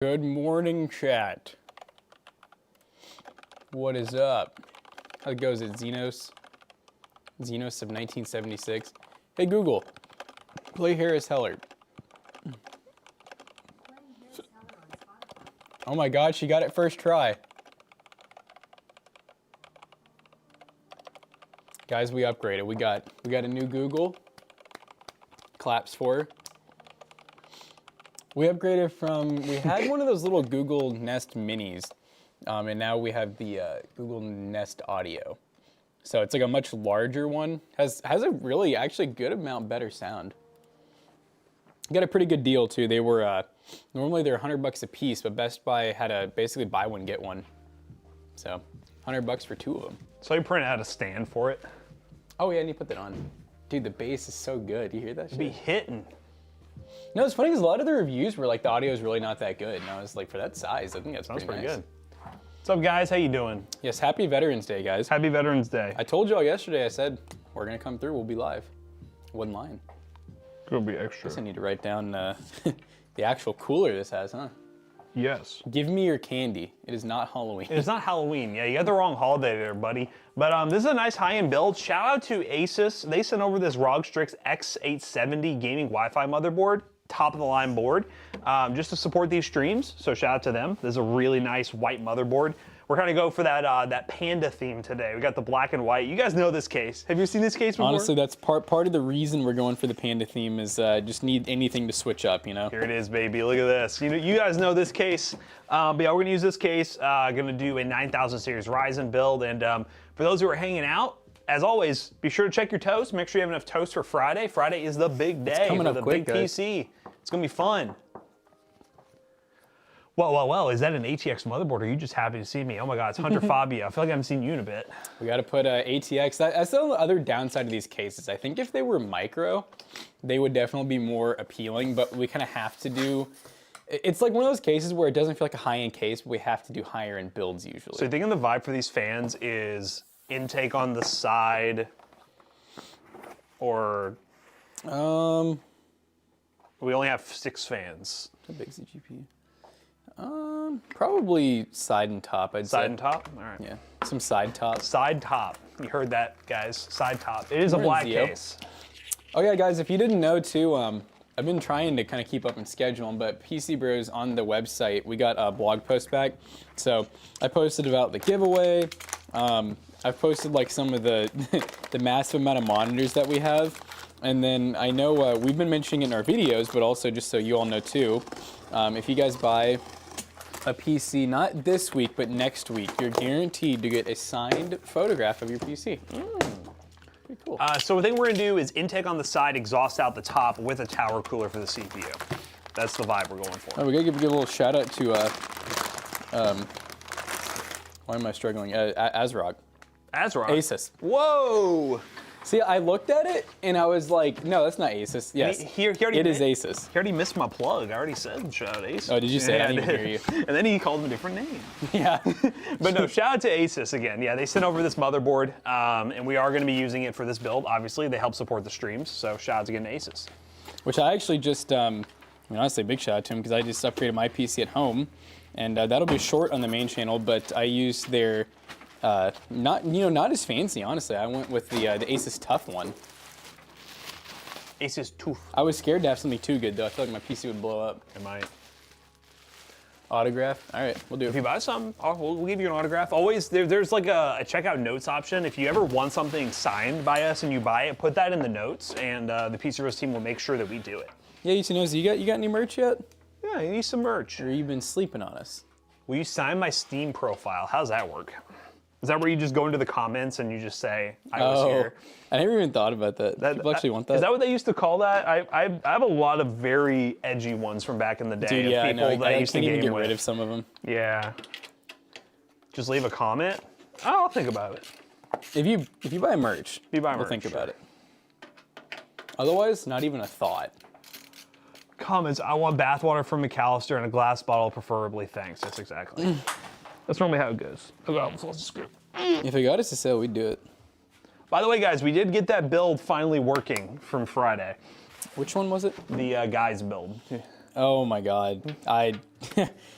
Good morning, chat. What is up? How it goes at Xenos? Xenos of 1976. Hey Google, play Harris Heller. Oh my God, she got it first try. Guys, we upgraded. We got a new Google. Claps for her. We upgraded from, we had one of those little Google Nest Minis, and now we have the Google Nest Audio. So it's like a much larger one. Has a really actually good amount better sound. Got a pretty good deal too. They were normally they're $100 a piece, but Best Buy had a basically buy one get one. So $100 for two of them. So you print out a stand for it? Oh yeah, and you put that on. Dude, the bass is so good. You hear that shit? Be hitting. No, it's funny because a lot of the reviews were like the audio is really not that good. And I was like, for that size, I think that's Sounds pretty nice. good. What's up, guys? How you doing? Yes, happy Veterans Day, guys. Happy Veterans Day. I told y'all yesterday, I said, we're gonna come through, we'll be live. One line. Gonna be extra. Guess I need to write down the actual cooler this has, huh? Yes. Give me your candy. It is not Halloween. It's not Halloween. Yeah, you got the wrong holiday there, buddy. But this is a nice high-end build. Shout out to Asus. They sent over this ROG Strix X870 gaming Wi-Fi motherboard. Top of the line board, just to support these streams. So shout out to them. This is a really nice white motherboard. We're gonna go for that that panda theme today. We got the black and white. You guys know this case. Have you seen this case before? Honestly, that's part of the reason we're going for the panda theme is just need anything to switch up, you know? Here it is, baby. Look at this. You guys know this case. But yeah, we're gonna use this case. Gonna do a 9000 series Ryzen build. And for those who are hanging out, as always, be sure to check your toast. Make sure you have enough toast for Friday. Friday is the big day for the big PC. It's gonna be fun. Well, is that an ATX motherboard, or are you just happy to see me? Oh my God, it's Hunter Fabio. I feel like I haven't seen you in a bit. We gotta put ATX. That's the other downside of these cases. I think if they were micro, they would definitely be more appealing, but we kind of have to do, it's like one of those cases where it doesn't feel like a high-end case, but we have to do higher end builds usually. So you thinking the vibe for these fans is intake on the side, or? We only have 6 fans. How big's the GPU? Probably side and top, I'd say. Side and top? All right. Yeah, some side top. Side top. You heard that, guys. Side top. It is a black case. Oh yeah, guys, if you didn't know too, I've been trying to kind of keep up and schedule them, but PC Bros on the website, we got a blog post back. So I posted about the giveaway. I've posted like some of the the massive amount of monitors that we have. And then I know we've been mentioning it in our videos, but also just so you all know too, if you guys buy a PC, not this week, but next week, you're guaranteed to get a signed photograph of your PC. Pretty cool. So the thing we're gonna do is intake on the side, exhaust out the top with a tower cooler for the CPU. That's the vibe we're going for. Oh, we gotta give a little shout out to, why am I struggling? ASRock. ASRock? Asus. Whoa! See, I looked at it and I was like, no, that's not Asus. Yes, it is Asus. He already missed my plug. I already said shout out to Asus. Oh, did you say it? I didn't even hear you. And then he called him a different name. Yeah. But no, shout out to Asus again. Yeah, they sent over this motherboard, and we are going to be using it for this build. Obviously, they help support the streams, so shout out again to Asus. Which I actually just, I mean, honestly, big shout out to him because I just upgraded my PC at home, and that'll be short on the main channel, but I used their, not as fancy, honestly. I went with the Asus Tough one. Asus Tooth. I was scared to have something too good though. I feel like my PC would blow up. It might. Autograph? All right, we'll do it. If you buy some, we'll give you an autograph. Always, there's like a checkout notes option. If you ever want something signed by us and you buy it, put that in the notes, and the PC Bros team will make sure that we do it. Yeah, you got any merch yet? Yeah, you need some merch. Or you've been sleeping on us? Will you sign my Steam profile? How's that work? Is that where you just go into the comments and you just say, I was here? I never even thought about that. People actually want that? Is that what they used to call that? I have a lot of very edgy ones from back in the day. Dude, yeah, of people that I used to can't even game get rid with. of some of them. Yeah. Just leave a comment. I'll think about it. If you buy merch, we'll think about it. Otherwise, not even a thought. Comments, I want bathwater from McAllister in a glass bottle, preferably. Thanks. That's exactly. That's normally how it goes. If it got us to sale, we'd do it. By the way, guys, we did get that build finally working from Friday. Which one was it? The guy's build. Oh my God, I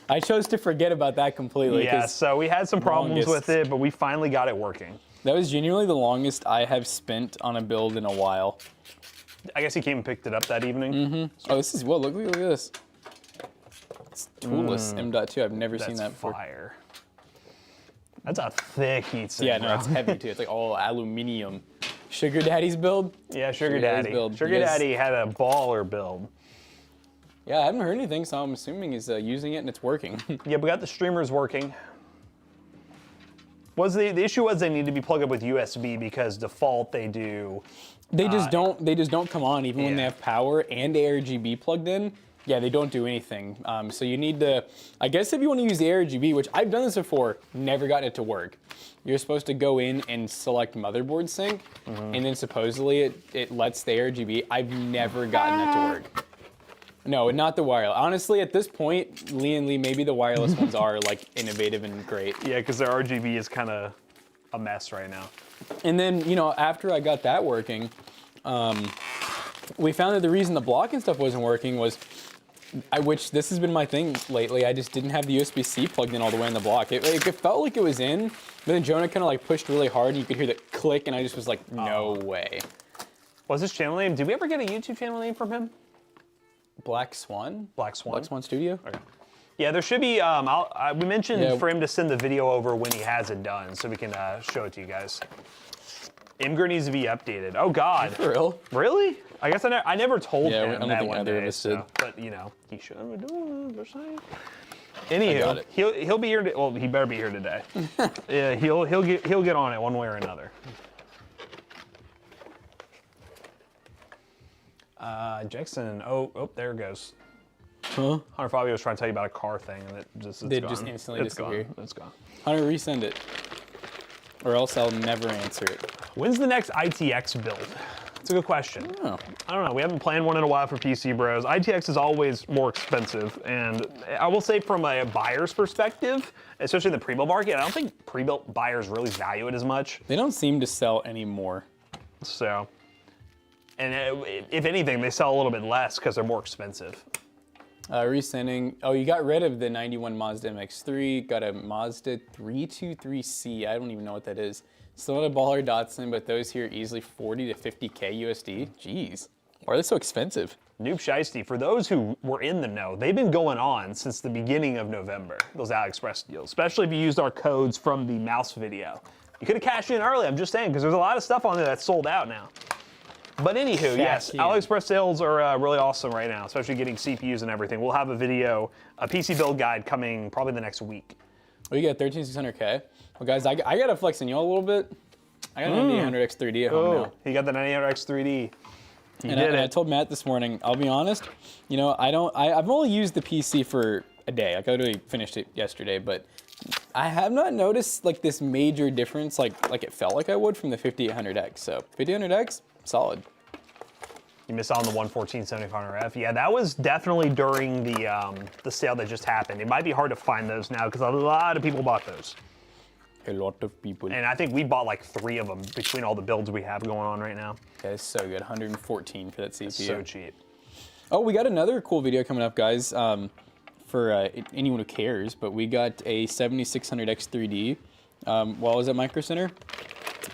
I chose to forget about that completely. Yeah, 'cause so we had some problems longest- with it, but we finally got it working. that was genuinely the longest I have spent on a build in a while. I guess he came and picked it up that evening. Oh, this is, well, look at this. It's toolless M.2. I've never seen That's that before. fire. That's a thick heatsink, Yeah, no, bro. it's heavy too. It's like all aluminum. Sugar Daddy's build? Yeah, Sugar Daddy's Daddy. build. Sugar You guys- Daddy had a baller build. Yeah, I haven't heard anything, so I'm assuming he's using it and it's working. Yeah, we got the streamers working. The issue was they need to be plugged up with USB because default they do. They just don't come on even when they yeah. have power and ARGB plugged in. Yeah, they don't do anything. So you need to, I guess if you want to use the ARGB, which I've done this before, never gotten it to work. You're supposed to go in and select motherboard sync, and then supposedly it lets the ARGB. I've never gotten it to work. No, not the wireless. Honestly, at this point, Lee, maybe the wireless ones are like innovative and great. Yeah, because their RGB is kind of a mess right now. And then, you know, after I got that working, we found that the reason the block and stuff wasn't working was, which this has been my thing lately, I just didn't have the USB-C plugged in all the way in the block. It felt like it was in, but then Jonah kind of like pushed really hard and you could hear the click and I just was like, no way. What's his channel name? Did we ever get a YouTube channel name from him? Black Swan? Black Swan. Black Swan Studio? Okay. Yeah, there should be, we mentioned Yeah. for him to send the video over when he has it done so we can show it to you guys. Imgur needs to be updated. Oh God. For real? Really? I guess I never told Yeah, I him don't that think one either of day, us did. so, but you know, he should have been doing it, they're saying. got Anywho, it. he'll be here, well, he better be here today. Yeah, he'll get on it one way or another. Jackson, oh, there it goes. Huh? Hunter Fabio was trying to tell you about a car thing, and it's Did gone. just instantly It's disappear. gone. It's gone. Hunter, resend it. Or else I'll never answer it. When's the next ITX build? It's a good question. Oh. I don't know. We haven't planned one in a while for PC Bros. ITX is always more expensive, and I will say from a buyer's perspective, especially in the pre-built market, I don't think pre-built buyers really value it as much. They don't seem to sell anymore. So, and if anything, they sell a little bit less because they're more expensive. Resending. Oh, you got rid of the 91 Mazda MX-3. Got a Mazda 323C. I don't even know what that is. Still not a baller Datsun, but those here easily 40 to 50K USD. Jeez. Why are they so expensive? Noob Shiesty, for those who were in the know, they've been going on since the beginning of November, those AliExpress deals, especially if you used our codes from the mouse video. You could have cashed in early, I'm just saying, because there's a lot of stuff on there that's sold out now. But anywho, yes, in. AliExpress sales are really awesome right now, especially getting CPUs and everything. We'll have a video, a PC build guide coming probably the next week. Well, you got 13600K. Well, guys, I got to flex on y'all a little bit. I got an 9800X3D at home now. He got the 9800X3D. He And did I it. told Matt this morning, I'll be honest, you know, I've only used the PC for a day. Like, I literally finished it yesterday, but I have not noticed like this major difference like it felt like I would from the 5800X. So 5800X, solid. You missed out on the 1147500F. Yeah, that was definitely during the sale that just happened. It might be hard to find those now because a lot of people bought those. A lot of people. And I think we bought like 3 of them between all the builds we have going on right now. That is so good. 114 for that CPU. So cheap. Oh, we got another cool video coming up, guys. For anyone who cares, but we got a 7600X3D while I was at Micro Center,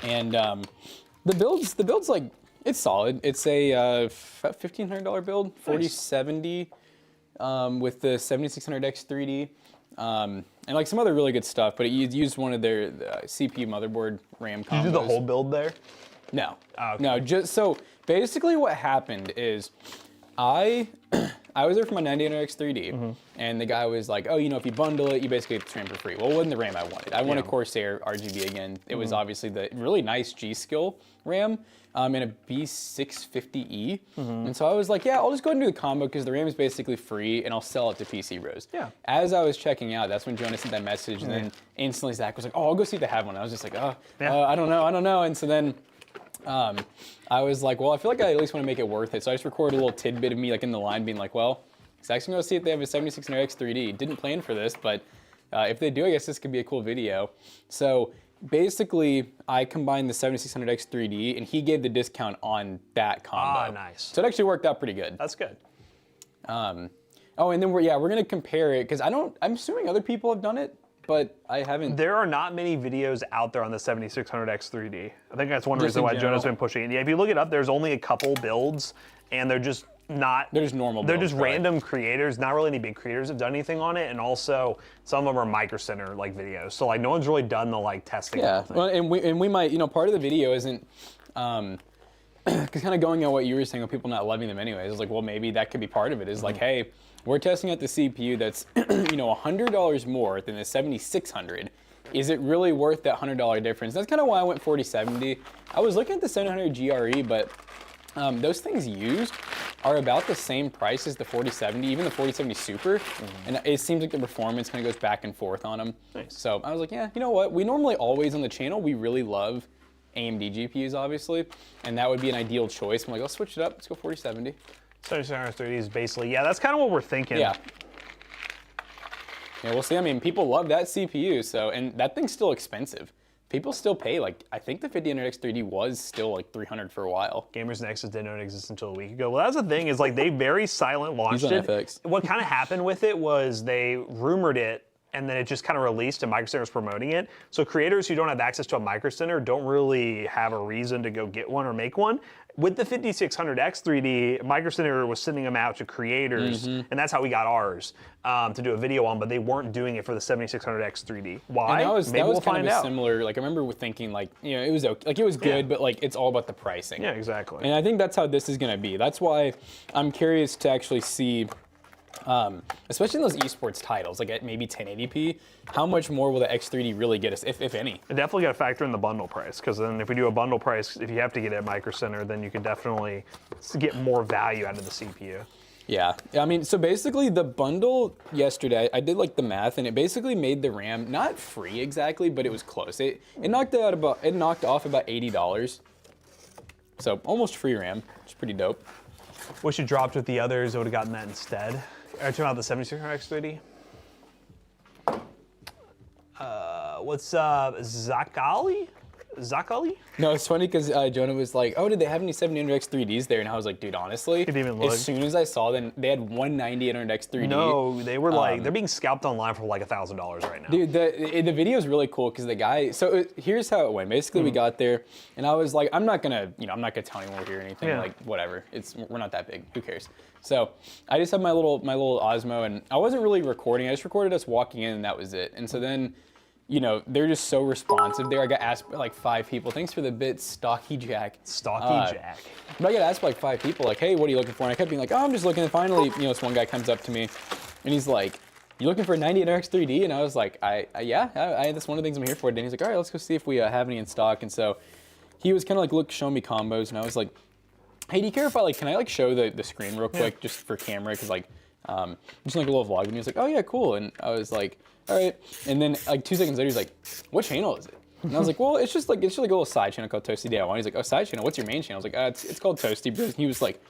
and the build's like, it's solid. It's a $1,500 build, 4070 with the 7600X3D. And like some other really good stuff, but it used one of their CPU motherboard RAM combos. Did you do the whole build there? No, Oh, okay. no. Just so basically, what happened is, I was there for my 9800X3D, and the guy was like, "Oh, you know, if you bundle it, you basically get the RAM for free." Well, it wasn't the RAM I wanted. I wanted Corsair RGB again. It was obviously the really nice G-Skill RAM. In a B650E. And so I was like, yeah, I'll just go ahead and do the combo because the RAM is basically free and I'll sell it to PC Bros. Yeah. As I was checking out, that's when Jonah sent that message and then instantly Zach was like, oh, I'll go see if they have one. I was just like, I don't know. And so then I was like, well, I feel like I at least want to make it worth it. So I just recorded a little tidbit of me like in the line being like, well, Zach's gonna go see if they have a 7600X3D. Didn't plan for this, but if they do, I guess this could be a cool video. So basically, I combined the 7600X3D, and he gave the discount on that combo. Ah, nice. So it actually worked out pretty good. That's good. And Oh, and then we're gonna compare it because I'm assuming other people have done it, but I haven't. There are not many videos out there on the 7600X 3D. I think that's one reason why general. Jonah's been pushing it. Yeah, if you look it up, there's only a couple builds, and they're just not. They're just normal. They're builds, just random creators. Not really any big creators have done anything on it, and also some of them are Micro Center like videos. So like no one's really done the like testing. Yeah, well, and we might, you know, part of the video isn't. Because kind of going on what you were saying of people not loving them anyways, it's like, well, maybe that could be part of it. Is like, hey, we're testing out the CPU that's, you know, $100 more than the 7600. Is it really worth that $100 difference? That's kind of why I went 4070. I was looking at the 700 GRE, but those things used are about the same price as the 4070, even the 4070 Super, and it seems like the performance kind of goes back and forth on them. Nice. So I was like, yeah, you know what? We normally always on the channel, we really love AMD GPUs, obviously, and that would be an ideal choice. I'm like, I'll switch it up. Let's go 4070. 7630 is basically, yeah, that's kind of what we're thinking. Yeah. Yeah, we'll see. I mean, people love that CPU, so, and that thing's still expensive. People still pay, like, I think the 5000X 3D was still like $300 for a while. Gamers Nexus didn't know it existed until a week ago. Well, that's the thing, is like they very silent launched He's on it. FX. What kind of happened with it was they rumored it, and then it just kind of released and Micro Center was promoting it. So creators who don't have access to a Micro Center don't really have a reason to go get one or make one. With the 5600X 3D, Micro Center was sending them out to creators, and that's how we got ours to do a video on, but they weren't doing it for the 7600X 3D. Why? And Maybe that was we'll kind find of a out. similar, like I remember thinking like, you know, it was okay, like it was good, but like it's all about the pricing. Yeah, exactly. And I think that's how this is gonna be. That's why I'm curious to actually see, especially in those esports titles, like at maybe 1080p, how much more will the X3D really get us, if any? I definitely got to factor in the bundle price, because then if we do a bundle price, if you have to get it at Micro Center, then you can definitely get more value out of the CPU. Yeah, I mean, so basically the bundle yesterday, I did like the math, and it basically made the RAM not free exactly, but it was close. It knocked off about $80, so almost free RAM, which is pretty dope. Wish you dropped with the others, I would have gotten that instead. Are you talking about the 7600X 3D? What's Zakali? Zakali? No, it's funny because Jonah was like, oh, did they have any 700X 3Ds there? And I was like, dude, honestly, Didn't even look. as soon as I saw them, they had one 9800X 3D. No, they were like, they're being scalped online for like $1,000 right now. Dude, the video is really cool because the guy, here's how it went. Basically, we got there, and I was like, I'm not gonna tell anyone we're here or anything, Yeah. like, whatever. We're not that big, who cares? So I just had my little Osmo, and I wasn't really recording. I just recorded us walking in, and that was it. And so then, you know, they're just so responsive there. I got asked by like 5 people, thanks for the bits, Stocky Jack. Stocky Jack. But I got asked by like 5 people, like, hey, what are you looking for? And I kept being like, oh, I'm just looking. And finally, you know, this one guy comes up to me, and he's like, you looking for a 98X 3D? And I was like, yeah, that's one of the things I'm here for. And he's like, all right, let's go see if we have any in stock. And so he was kind of like, showing me combos, and I was like, hey, do you care if can I like show the screen real quick, just for camera? Because like, just like a little vlog. And he was like, oh yeah, cool. And I was like, all right. And then like 2 seconds later, he's like, what channel is it? And I was like, well, it's just like a little side channel called Toasty DIY. He's like, oh, side channel, what's your main channel? I was like, it's called Toasty Bros. And he was like,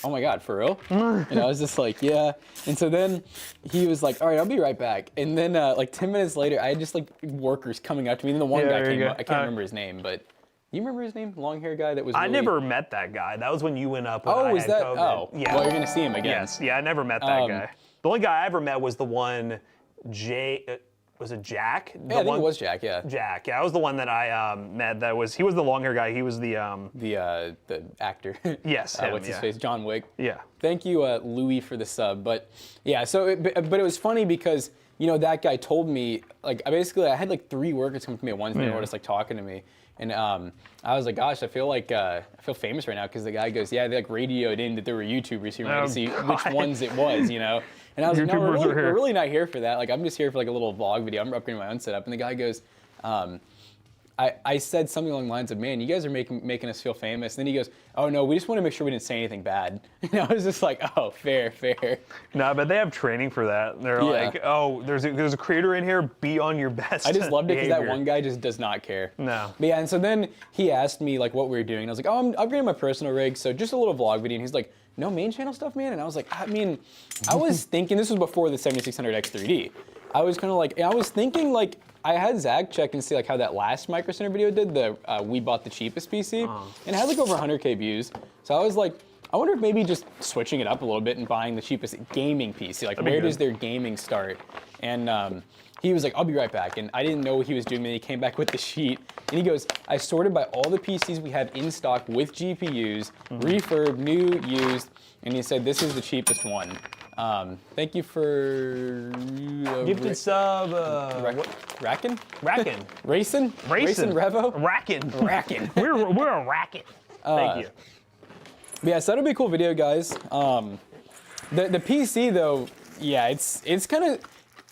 oh my God, for real? And I was just like, yeah. And so then he was like, all right, I'll be right back. And then like 10 minutes later, I had just like workers coming up to me. And then the one guy came up, I can't remember his name, but you remember his name? Long hair guy that was I really... never met that guy. That was when you went up when Oh, I was had that? COVID. Oh, yeah. well, you're gonna see him again. Yes, yeah, I never met that guy. The only guy I ever met was the one, was it Jack? Yeah, I think it was Jack, yeah. Jack, yeah, I was the one that I met. He was the long hair guy. He was the actor. Yes, him, what's his yeah. face? John Wick. Yeah. Thank you, Louis, for the sub. But yeah, so but it was funny because, you know, that guy told me, like, I had like 3 workers come to me at once, and they were just like talking to me. And I was like, gosh, I feel famous right now, because the guy goes, yeah, they like radioed in that there were YouTubers here to see which ones it was, you know. And I was like, no, we're really not here for that. Like, I'm just here for like a little vlog video. I'm upgrading my own setup. And the guy goes, I said something along the lines of, man, you guys are making us feel famous. And then he goes, oh no, we just want to make sure we didn't say anything bad. And I was just like, oh, fair. No, but they have training for that. They're like, oh, there's a creator in here, be on your best I just loved it because behavior. that one guy just does not care. No. But yeah, and so then he asked me like what we were doing. And I was like, oh, I'm upgrading my personal rig, so just a little vlog video. And he's like, no main channel stuff, man? And I was like, I mean, I was thinking, this was before the 7600X 3D. I was kind of like, I was thinking like, I had Zach check and see like how that last Micro Center video did, we bought the cheapest PC, and it had like over 100K views. So I was like, I wonder if maybe just switching it up a little bit and buying the cheapest gaming PC. Like, where does their gaming start? And he was like, I'll be right back. And I didn't know what he was doing. And he came back with the sheet. And he goes, I sorted by all the PCs we have in stock with GPUs, refurb, new, used. And he said, this is the cheapest one. Thank you for... Gifted sub... Rackin'? Rackin'. Racin' Revo? Rackin'. Rackin'. We're a racket. Thank you. Yeah, so that'll be a cool video, guys. The PC, though, yeah, it's kind of...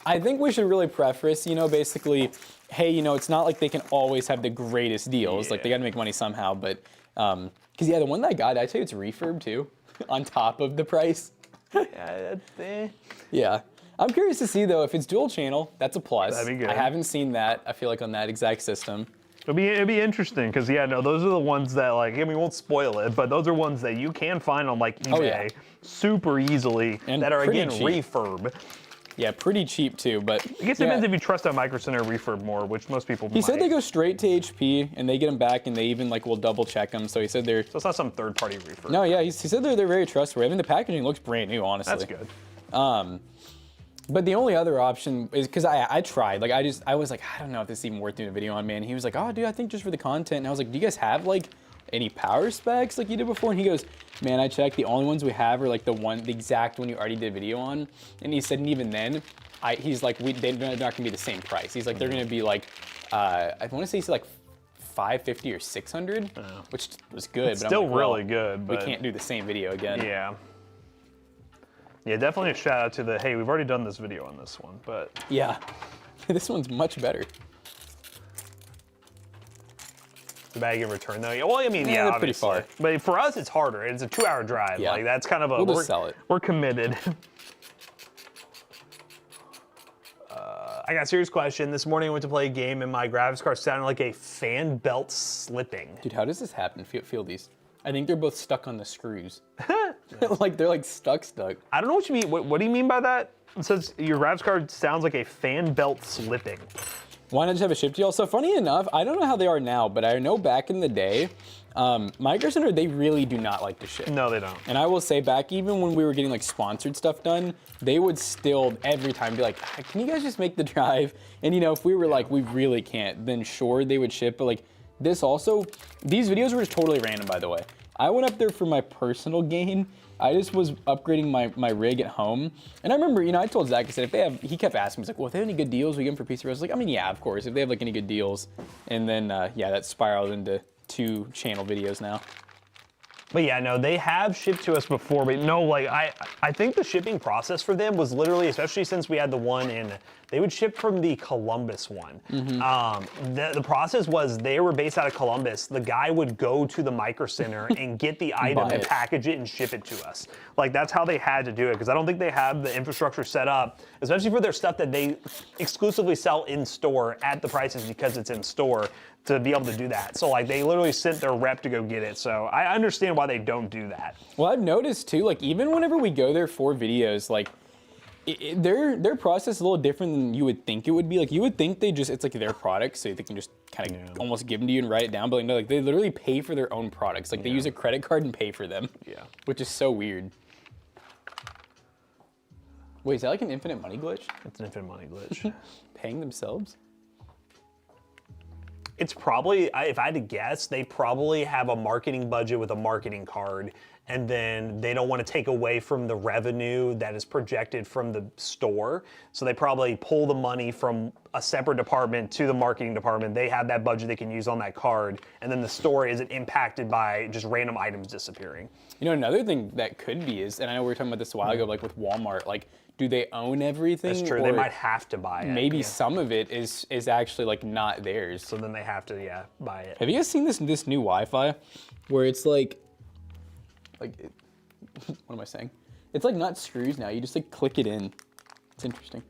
I think we should really preface, you know, basically, hey, you know, it's not like they can always have the greatest deals. Like, they got to make money somehow, but... Because, yeah, the one that I got, I'd say it's refurb, too, on top of the price. Yeah, that's Yeah. I'm curious to see, though, if it's dual channel, that's a plus. That'd be good. I haven't seen that, I feel like, on that exact system. It'd be interesting, because, yeah, no, those are the ones that, like, I mean, we won't spoil it, but those are ones that you can find on, like, eBay super easily And that are, again, cheap. refurb. Yeah, pretty cheap, too, but... I guess it depends if you trust a Micro Center refurb more, which most people He said they go straight to HP, and they get them back, and they even, like, will double-check them, so he said they're... So it's not some third-party refurb. No, yeah, he said they're very trustworthy. I mean, the packaging looks brand new, honestly. That's good. But the only other option is, because I tried, like, I was like, I don't know if this is even worth doing a video on, man. He was like, oh, dude, I think just for the content. And I was like, do you guys have, like, any power specs like you did before? And he goes, man, I checked. The only ones we have are, like, the exact one you already did a video on. And he said, and even then, he's like, they're not going to be the same price. He's like, they're going to be, like, I want to say he's like, $550 or $600, which was good. It's but still I'm like, well, really good, but... we can't do the same video again. Yeah. Yeah, definitely a shout out to the, hey, we've already done this video on this one, but... Yeah, this one's much better. The bag in return, though. Yeah, well, I mean, Yeah, yeah, they're pretty far. But for us, it's harder. It's a 2-hour drive. Yeah. Like, that's kind of a... We'll just sell it. We're committed. I got a serious question. This morning I went to play a game and my graphics card sounded like a fan belt slipping. Dude, how does this happen? Feel these. I think they're both stuck on the screws. Like, they're like stuck. I don't know what you mean. What do you mean by that? It says your graphics card sounds like a fan belt slipping. Why not just have a ship deal? So funny enough, I don't know how they are now, but I know back in the day, Micro Center, they really do not like to ship. No, they don't. And I will say back, even when we were getting like sponsored stuff done, they would still every time be like, can you guys just make the drive? And you know, if we were like, we really can't, then sure, they would ship. But like this also, these videos were just totally random, by the way. I went up there for my personal gain. I just was upgrading my rig at home. And I remember, you know, I told Zach, I said, if they have, he kept asking me, he's like, well, if they have any good deals, we get them for PCBros. I was like, I mean, yeah, of course, if they have like any good deals. And then, yeah, that spiraled into 2 channel videos now. But yeah, no, they have shipped to us before, but no, like, I think the shipping process for them was literally, especially since we had the one in, they would ship from the Columbus one. The process was they were based out of Columbus. The guy would go to the Micro Center and get the item and package it and ship it to us. Like, that's how they had to do it, because I don't think they have the infrastructure set up, especially for their stuff that they exclusively sell in store at the prices because it's in store, to be able to do that. So like they literally sent their rep to go get it. So I understand why they don't do that. Well, I've noticed too, like even whenever we go there for videos, like their process is a little different than you would think it would be. Like you would think it's like their products, so they can just kind of almost give them to you and write it down. But like no, like they literally pay for their own products. Like they use a credit card and pay for them. Yeah. Which is so weird. Wait, is that like an infinite money glitch? It's an infinite money glitch. Paying themselves? It's probably, if I had to guess, they probably have a marketing budget with a marketing card, and then they don't want to take away from the revenue that is projected from the store. So they probably pull the money from a separate department to the marketing department. They have that budget they can use on that card, and then the store isn't impacted by just random items disappearing. You know, another thing that could be is, and I know we were talking about this a while ago, like with Walmart, like, do they own everything? That's true. They might have to buy it. Maybe some of it is actually like not theirs. So then they have to, buy it. Have you guys seen this new Wi-Fi where it's like what am I saying? It's like not screws now. You just like click it in. It's interesting.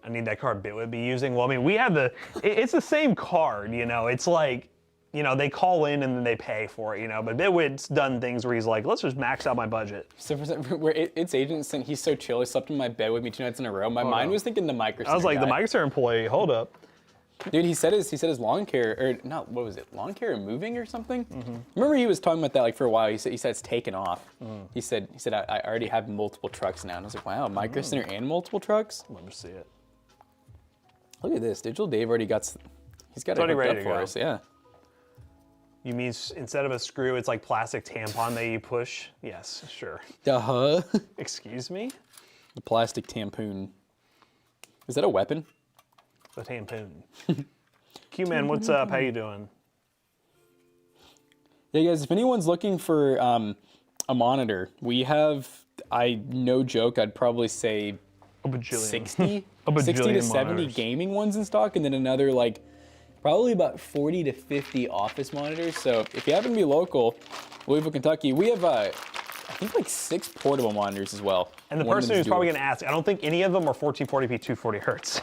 I need that card Bit would be using. Well, I mean, we have it's the same card, you know. It's like, you know, they call in and then they pay for it, you know. But Bitwit's done things where he's like, let's just max out my budget. So where its agent sent, he's so chill, he slept in my bed with me 2 nights in a row. My mind was thinking the Micro Center I was like, guy. the Micro Center employee, hold up. Dude, he said his lawn care, or not, what was it? Lawn care and moving or something? Remember he was talking about that like for a while. He said it's taken off. He said I already have multiple trucks now. And I was like, wow, Micro Center and multiple trucks? Let me see it. Look at this. Digital Dave already got, he's got it already hooked ready up to for go. us, yeah. You mean instead of a screw, it's like plastic tampon that you push? Yes, sure. Uh-huh. Excuse me? The plastic tampoon. Is that a weapon? The tampoon. Q-Man, what's up? How you doing? Yeah, guys, if anyone's looking for a monitor, we have, no joke, I'd probably say A bajillion. 60, A bajillion 60 to 70 monitors. gaming ones in stock, and then another like probably about 40 to 50 office monitors. So if you happen to be local, Louisville, Kentucky, we have I think like 6 portable monitors as well. And the One of person them's who's probably dual. going to ask, I don't think any of them are 1440p 240 hertz.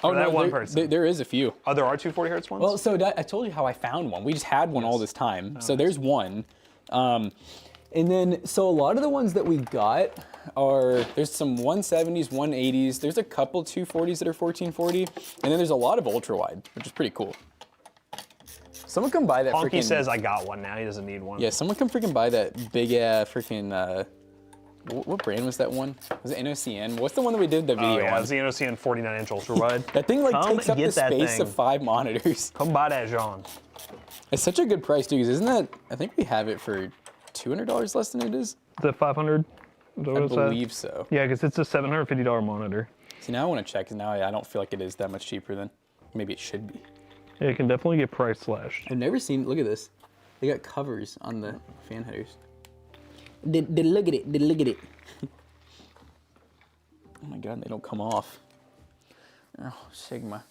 Oh that no, one there, person. there is a few. Oh, there are 240 hertz ones? Well, so I told you how I found one. We just had one all this time. So there's one. And then, so a lot of the ones that we got are, there's some 170s, 180s. There's a couple 240s that are 1440. And then there's a lot of ultra wide, which is pretty cool. Someone come buy that Honky freaking. says I got one now. He doesn't need one. Yeah, someone come freaking buy that big freaking. What brand was that one? Was it NOCN? What's the one that we did the video Oh, yeah, on? it's the NOCN 49-inch ultra wide. That thing like Come takes up the get that space thing. of 5 monitors. Come buy that, Jean. It's such a good price too, because isn't that? I think we have it for $200 less than it is. The 500? Is that what I it said? believe so. Yeah, because it's a $750 monitor. See, now I want to check, because now I don't feel like it is that much cheaper than. Maybe it should be. Yeah, it can definitely get price slashed. I've never seen. Look at this. They got covers on the fan headers. Look at it. Look at it. Oh my god, they don't come off. Oh, Sigma.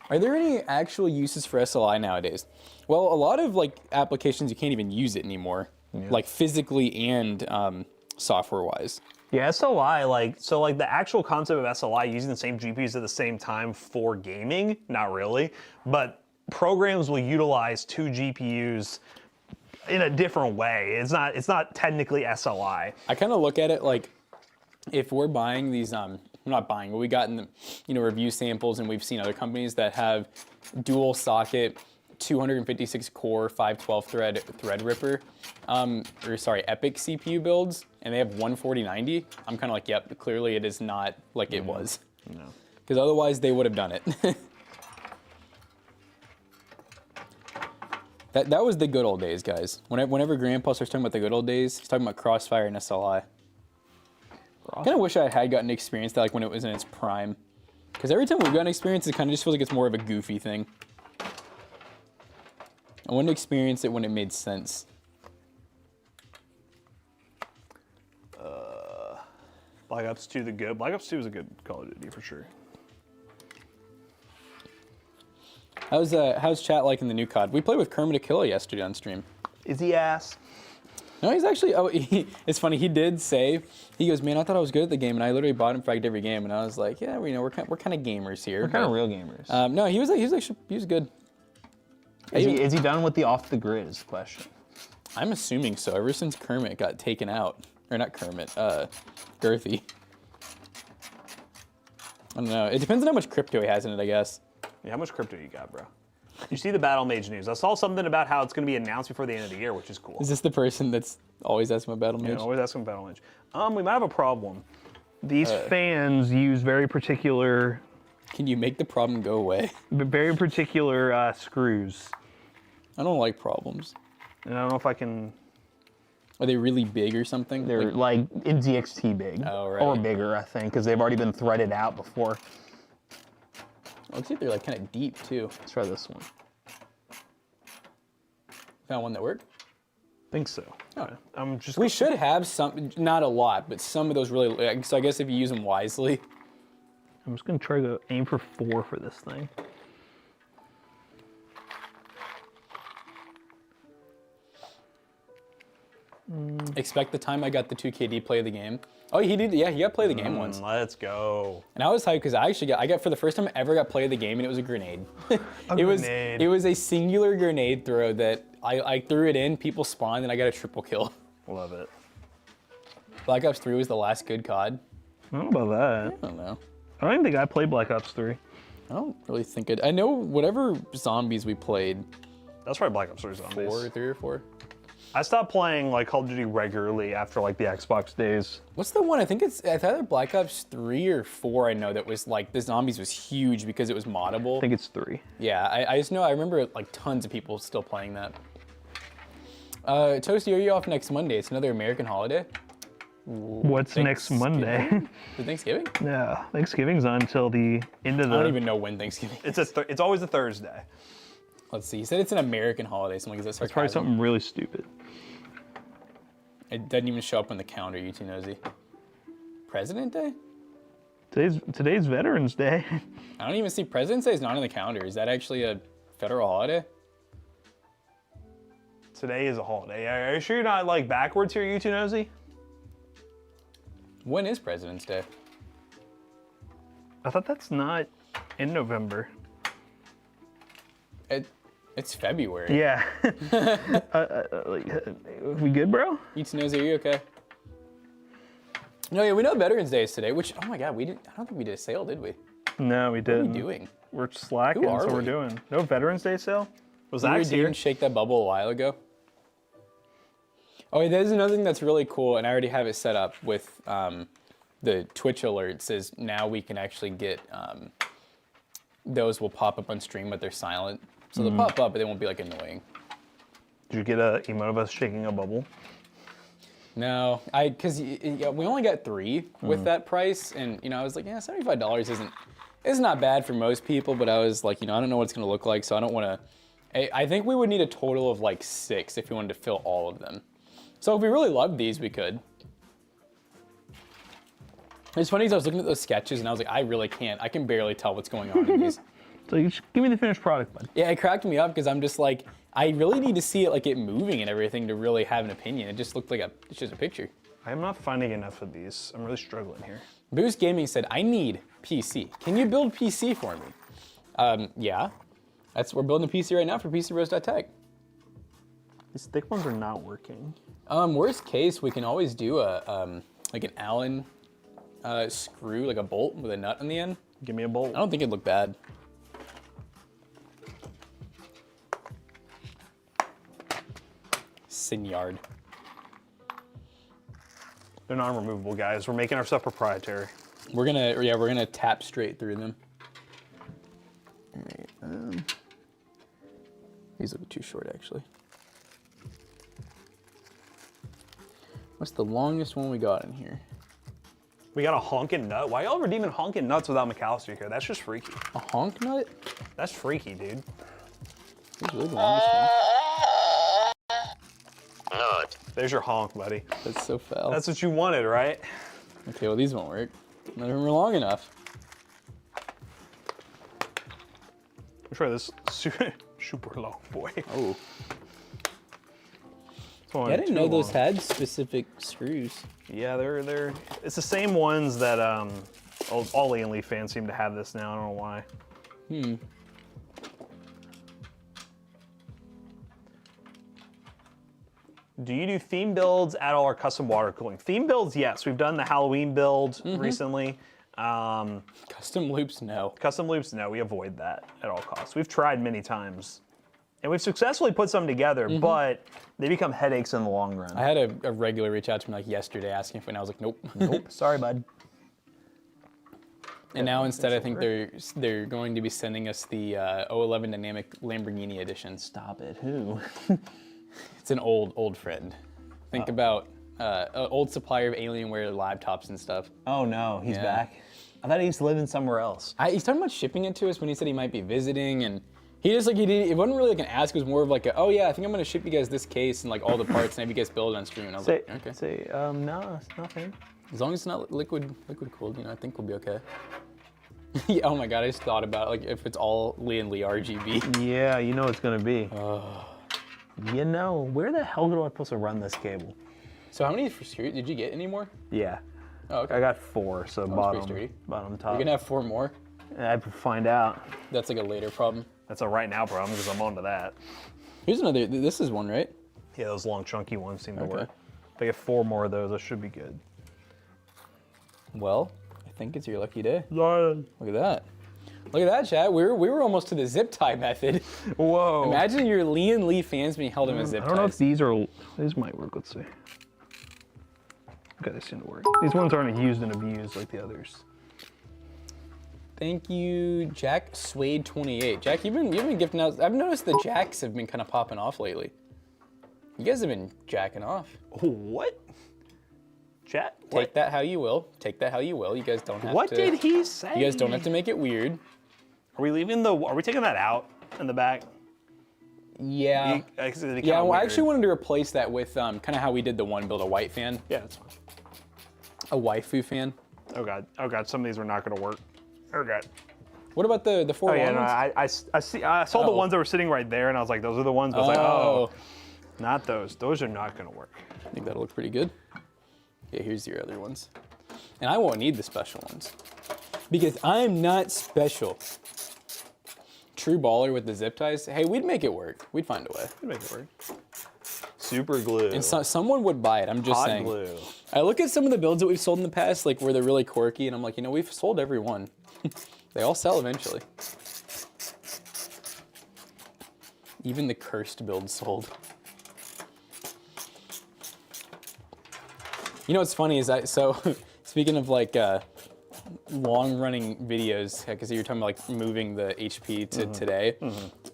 Are there any actual uses for SLI nowadays? Well, a lot of like applications you can't even use it anymore, like physically and software-wise. Yeah, SLI, like the actual concept of SLI using the same GPUs at the same time for gaming, not really, but programs will utilize 2 GPUs in a different way. It's not technically SLI. I kind of look at it like if we're buying these, not buying, but we got in the, review samples, and we've seen other companies that have dual socket, 256 core, 512 thread Threadripper, Epic CPU builds, and they have 14090. I'm kind of like, yep, clearly it is not like it was. No. Because otherwise they would have done it. That was the good old days, guys. Whenever Grandpa starts talking about the good old days, he's talking about Crossfire and SLI. I kind of wish I had gotten to experience that like when it was in its prime. Because every time we've gotten experience, it kind of just feels like it's more of a goofy thing. I wanted to experience it when it made sense. Black Ops 2 the good. Black Ops 2 is a good Call of Duty for sure. How's chat like in the new COD? We played with Kermit Akilla yesterday on stream. Is he ass? No, he's actually, it's funny, he did say, he goes, man, I thought I was good at the game, and I literally bought and fragged every game, and I was like, yeah, we're kind of gamers here. We're kind of real gamers. No, he was good. Is he done with the off the grid is the question. I'm assuming so, ever since Kermit got taken out. Or not Kermit, Girthy. I don't know, it depends on how much crypto he has in it, I guess. Yeah, how much crypto you got, bro? You see the Battle Mage news. I saw something about how it's going to be announced before the end of the year, which is cool. Is this the person that's always asking about Battle Mage? Yeah, always asking Battle Mage. We might have a problem. These fans use very particular Can you make the problem go away? screws. I don't like problems. And I don't know if I can... Are they really big or something? They're like NZXT big. Oh, right. Or bigger, I think, because they've already been threaded out before. Looks like they're like kind of deep too. Let's try this one. Found one that worked? think so. Oh. I'm just... We should have some, not a lot, but some of those really, so I guess if you use them wisely. I'm just going to try to aim for 4 for this thing. Expect the time I got the 2KD play of the game. Oh, he did, yeah, he got play of the game once. Let's go. And I was hyped because I got for the first time I ever got play of the game, and it was a grenade. Grenade. It was a singular grenade throw that I threw it in, people spawned, and I got a triple kill. Love it. Black Ops 3 was the last good COD. I don't know about that. I don't know. I don't even think I played Black Ops 3. I don't really think it. I know whatever zombies we played. That's probably Black Ops 3 Zombies. 3 or 4. I stopped playing like Call of Duty regularly after like the Xbox days. What's the one? I think it's either Black Ops 3 or 4. I know that was like the zombies was huge because it was moddable. I think it's 3. Yeah, I just know. I remember like tons of people still playing that. Toasty, are you off next Monday? It's another American holiday. What's next Monday? For Thanksgiving? Yeah, Thanksgiving's not until the end of the. I don't even know when Thanksgiving is. It's always a Thursday. Let's see. He said it's an American holiday. So I'm like, is that sarcasm? It's probably something really stupid. It doesn't even show up on the calendar. You too nosy. President Day? Today's Veterans Day. I don't even see President's Day is not on the calendar. Is that actually a federal holiday? Today is a holiday. Are you sure you're not like backwards here, you two nosy? When is President's Day? I thought that's not in November. It's February. Yeah. We good, bro? You two nosy, are you okay? No, yeah, we know Veterans Day is today. Which, oh my God, we didn't. I don't think we did a sale, did we? No, we didn't. What are we doing? We're slacking. Who are That's what we? we're doing. No Veterans Day sale. Was Did that we here? shake that bubble a while ago? Oh, yeah, there's another thing that's really cool, and I already have it set up with the Twitch alerts. Is now we can actually get those will pop up on stream, but they're silent. So they'll pop up, but they won't be like annoying. Did you get a emote of us shaking a bubble? No, because we only got 3 with that price, and I was like, yeah, $75 is not bad for most people, but I was like, I don't know what it's gonna look like, so I don't want to. I think we would need a total of like 6 if we wanted to fill all of them. So if we really loved these, we could. It's funny because I was looking at those sketches and I was like, I really can't. I can barely tell what's going on in these. So you just give me the finished product, bud. Yeah, it cracked me up because I'm just like, I really need to see it like it moving and everything to really have an opinion. It just looked like it's just a picture. I am not finding enough of these. I'm really struggling here. Boost Gaming said, I need PC. Can you build PC for me? Yeah. We're building a PC right now for PCBros.Tech. These thick ones are not working. Worst case, we can always do like an Allen screw, like a bolt with a nut on the end. Give me a bolt. I don't think it'd look bad. Sinyard. They're non-removable, guys. We're making our stuff proprietary. We're gonna tap straight through them. All right. These look too short, actually. What's the longest one we got in here? We got a honkin' nut. Why y'all redeeming honkin' nuts without McAllister here? That's just freaky. A honk nut? That's freaky, dude. These really the longest one. Nut. There's your honk, buddy. That's so foul. That's what you wanted, right? Okay, well these won't work. None of them are long enough. Let's try this super long boy. Oh. Yeah, I didn't know those had specific screws. Yeah, they're. It's the same ones that all Alien Leaf fans seem to have this now. I don't know why. Do you do theme builds at all or custom water cooling? Theme builds, yes. We've done the Halloween build recently. Custom loops, no. Custom loops, no. We avoid that at all costs. We've tried many times. And we've successfully put some together, but they become headaches in the long run. I had a regular reach out to me like yesterday asking if, and I was like, nope. Nope, sorry, bud. And now instead, I think they're going to be sending us the 011 Dynamic Lamborghini edition. Stop it. Who? It's an old friend. Think about an old supplier of Alienware laptops and stuff. Oh no, he's Yeah. back. I thought he used to live in somewhere else. He's talking about shipping it to us when he said he might be visiting, and he just like it wasn't really like an ask. It was more of like, oh yeah, I think I'm gonna ship you guys this case and like all the parts and have you guys build it on stream. And I was like, okay. No, it's nothing. As long as it's not liquid cooled, I think we'll be okay. Yeah, oh my god, I just thought about it, like if it's all Lee and Lee RGB. Yeah, you know it's gonna be. You know, where the hell am I supposed to run this cable? So how many screws did you get? Any more? Yeah. Oh, okay. I got 4, so pretty sturdy. bottom, top. You're gonna have 4 more. I have to find out. That's like a later problem. That's a right now problem because I'm on to that. Here's another. This is one, right? Yeah, those long chunky ones seem to Okay. work. If I get 4 more of those, I should be good. Well, I think it's your lucky day. Zion. Look at that. Look at that, chat. We were almost to the zip tie method. Whoa. Imagine your Lian Lee fans being held in a zip tie. I don't know if these might work. Let's see. Okay, they seem to work. These ones aren't used and abused like the others. Thank you, Jack Suede 28. Jack, you've been gifting out. I've noticed the jacks have been kind of popping off lately. You guys have been jacking off. What? Chat? Take that how you will. Take that how you will. You guys don't have to. What did he say? You guys don't have to make it weird. Are we taking that out in the back? Yeah. Yeah, well, I actually wanted to replace that with kind of how we did the one build, a white fan. Yeah, that's fine. A waifu fan. Oh god, some of these are not gonna work. Oh god. What about the four Oh yeah, long no, ones? I saw the ones that were sitting right there, and I was like, those are the ones. But I was like, oh, not those. Those are not gonna work. I think that'll look pretty good. Yeah, here's your other ones. And I won't need the special ones because I'm not special. True baller with the zip ties. Hey, we'd make it work. We'd find a way. We'd make it work. Super glue. And someone would buy it. I'm just saying. Glue. I look at some of the builds that we've sold in the past, like where they're really quirky, and I'm like, you know, we've sold every one. They all sell eventually. Even the cursed build sold. You know what's funny is speaking of like long running videos, because you're talking about like moving the HP to today.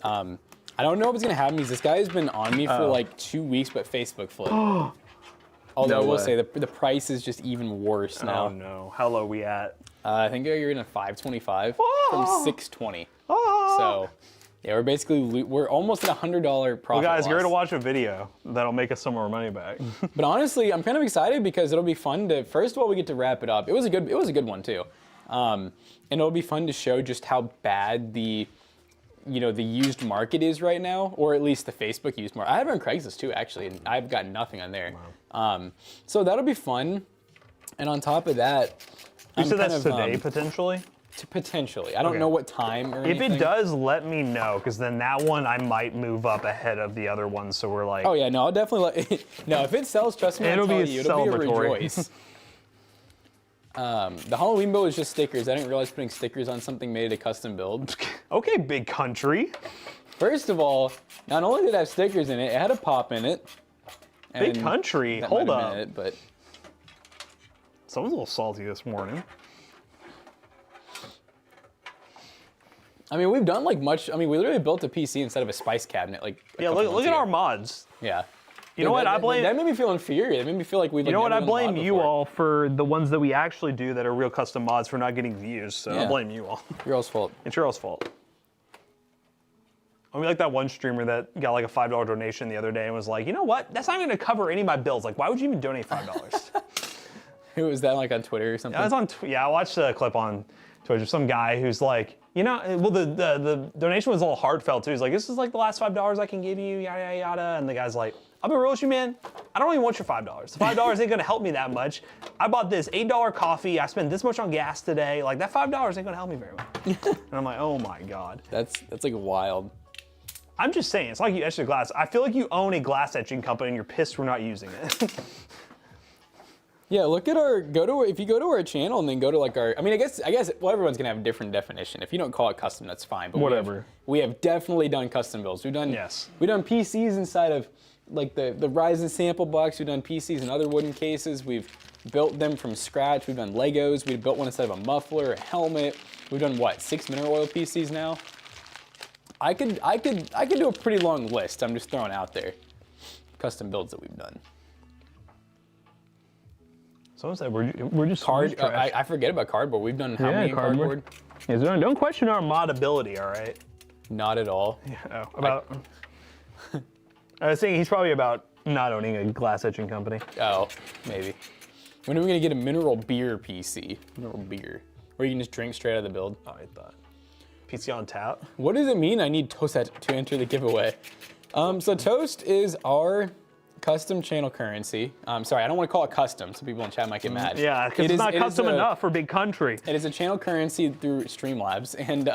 I don't know what's gonna happen because this guy has been on me for like 2 weeks, but Facebook flipped. Although I will say the price is just even worse now. Oh no, how low we at? I think you're in a 525 from 620. Oh. So yeah, we're almost at $100 profit. Well, guys, loss. you're gonna watch a video that'll make us some more money back. But honestly, I'm kind of excited because it'll be fun to. First of all, we get to wrap it up. It was a good one too, and it'll be fun to show just how bad the used market is right now, or at least the Facebook used market. I have it on Craigslist too, actually, and I've got nothing on there. Wow. So that'll be fun. And on top of that, you said that's today potentially. Potentially, I don't know what time or anything. If it does, let me know, because then that one I might move up ahead of the other ones. So we're like, oh yeah, no, I'll definitely no. If it sells, trust me, it'll be a rejoice. The Halloween build is just stickers. I didn't realize putting stickers on something made it a custom build. Okay, big country. First of all, not only did it have stickers in it, it had a pop in it. Big country. That Hold up. But someone's a little salty this morning. I mean, we've done like much. I mean, we literally built a PC instead of a spice cabinet. Like yeah, look at our mods. Yeah. You know what? I blame. That made me feel inferior. That made me feel like we've. You know what? I blame you all for the ones that we actually do that are real custom mods for not getting views. So I blame you all. Your all's fault. It's your all's fault. I mean, like that one streamer that got like a $5 donation the other day and was like, you know what? That's not going to cover any of my bills. Like, why would you even donate $5? Who was that? Like on Twitter or something? Yeah, I was on. I watched a clip on Twitch of some guy who's like, you know, well, the donation was a little heartfelt too. He's like, this is like the last $5 I can give you, yada yada yada. And the guy's like, I'll be real with you, man. I don't even want your $5. The $5 ain't gonna help me that much. I bought this $8 coffee. I spent this much on gas today. Like that $5 ain't gonna help me very much. And I'm like, oh my god. That's like wild. I'm just saying, it's like you etched a glass. I feel like you own a glass etching company and you're pissed we're not using it. Yeah, look at if you go to our channel and then go to like I guess well, everyone's gonna have a different definition. If you don't call it custom, that's fine. But whatever. We have definitely done custom builds. We've done PCs inside of like the Ryzen sample box. We've done PCs in other wooden cases. We've built them from scratch. We've done Legos. We've built one instead of a muffler, a helmet. We've done what, 6 mineral oil PCs now? I could do a pretty long list. I'm just throwing out there custom builds that we've done. Someone said we're just I forget about cardboard. We've done how many in cardboard? Yeah, don't question our mod ability, all right? Not at all. Yeah, I was thinking he's probably about not owning a glass etching company. Oh, maybe. When are we gonna get a mineral beer PC? Mineral beer, where you can just drink straight out of the build. Oh, I thought. PC on tap. What does it mean? I need Toast to enter the giveaway. So Toast is our custom channel currency. Sorry, I don't want to call it custom, so people in chat might get mad. Yeah, because it's not custom enough for big country. It is a channel currency through Streamlabs, and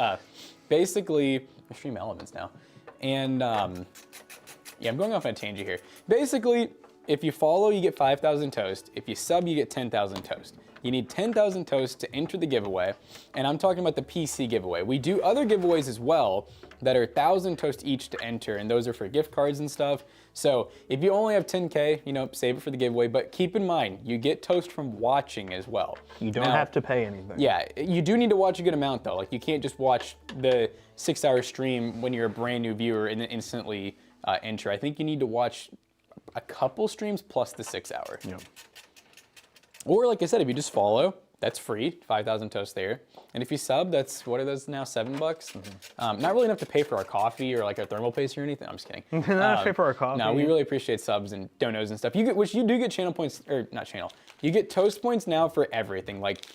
basically, Stream Elements now. And yeah, I'm going off on a tangent here. Basically, if you follow, you get 5,000 Toast. If you sub, you get 10,000 Toast. You need 10,000 toasts to enter the giveaway, and I'm talking about the PC giveaway. We do other giveaways as well that are 1,000 toasts each to enter, and those are for gift cards and stuff. So if you only have 10K, you know, save it for the giveaway, but keep in mind, you get toast from watching as well. You don't have to pay anything. Yeah, you do need to watch a good amount though. Like you can't just watch the 6-hour stream when you're a brand new viewer and then instantly enter. I think you need to watch a couple streams plus the 6-hour. Yep. Or like I said, if you just follow, that's free, 5,000 toasts there. And if you sub, that's, what are those now, $7? Not really enough to pay for our coffee or like our thermal paste or anything. I'm just kidding. Not enough to pay for our coffee. No, we really appreciate subs and donos and stuff. You get, which you do get channel points, or not channel, you get toast points now for everything, like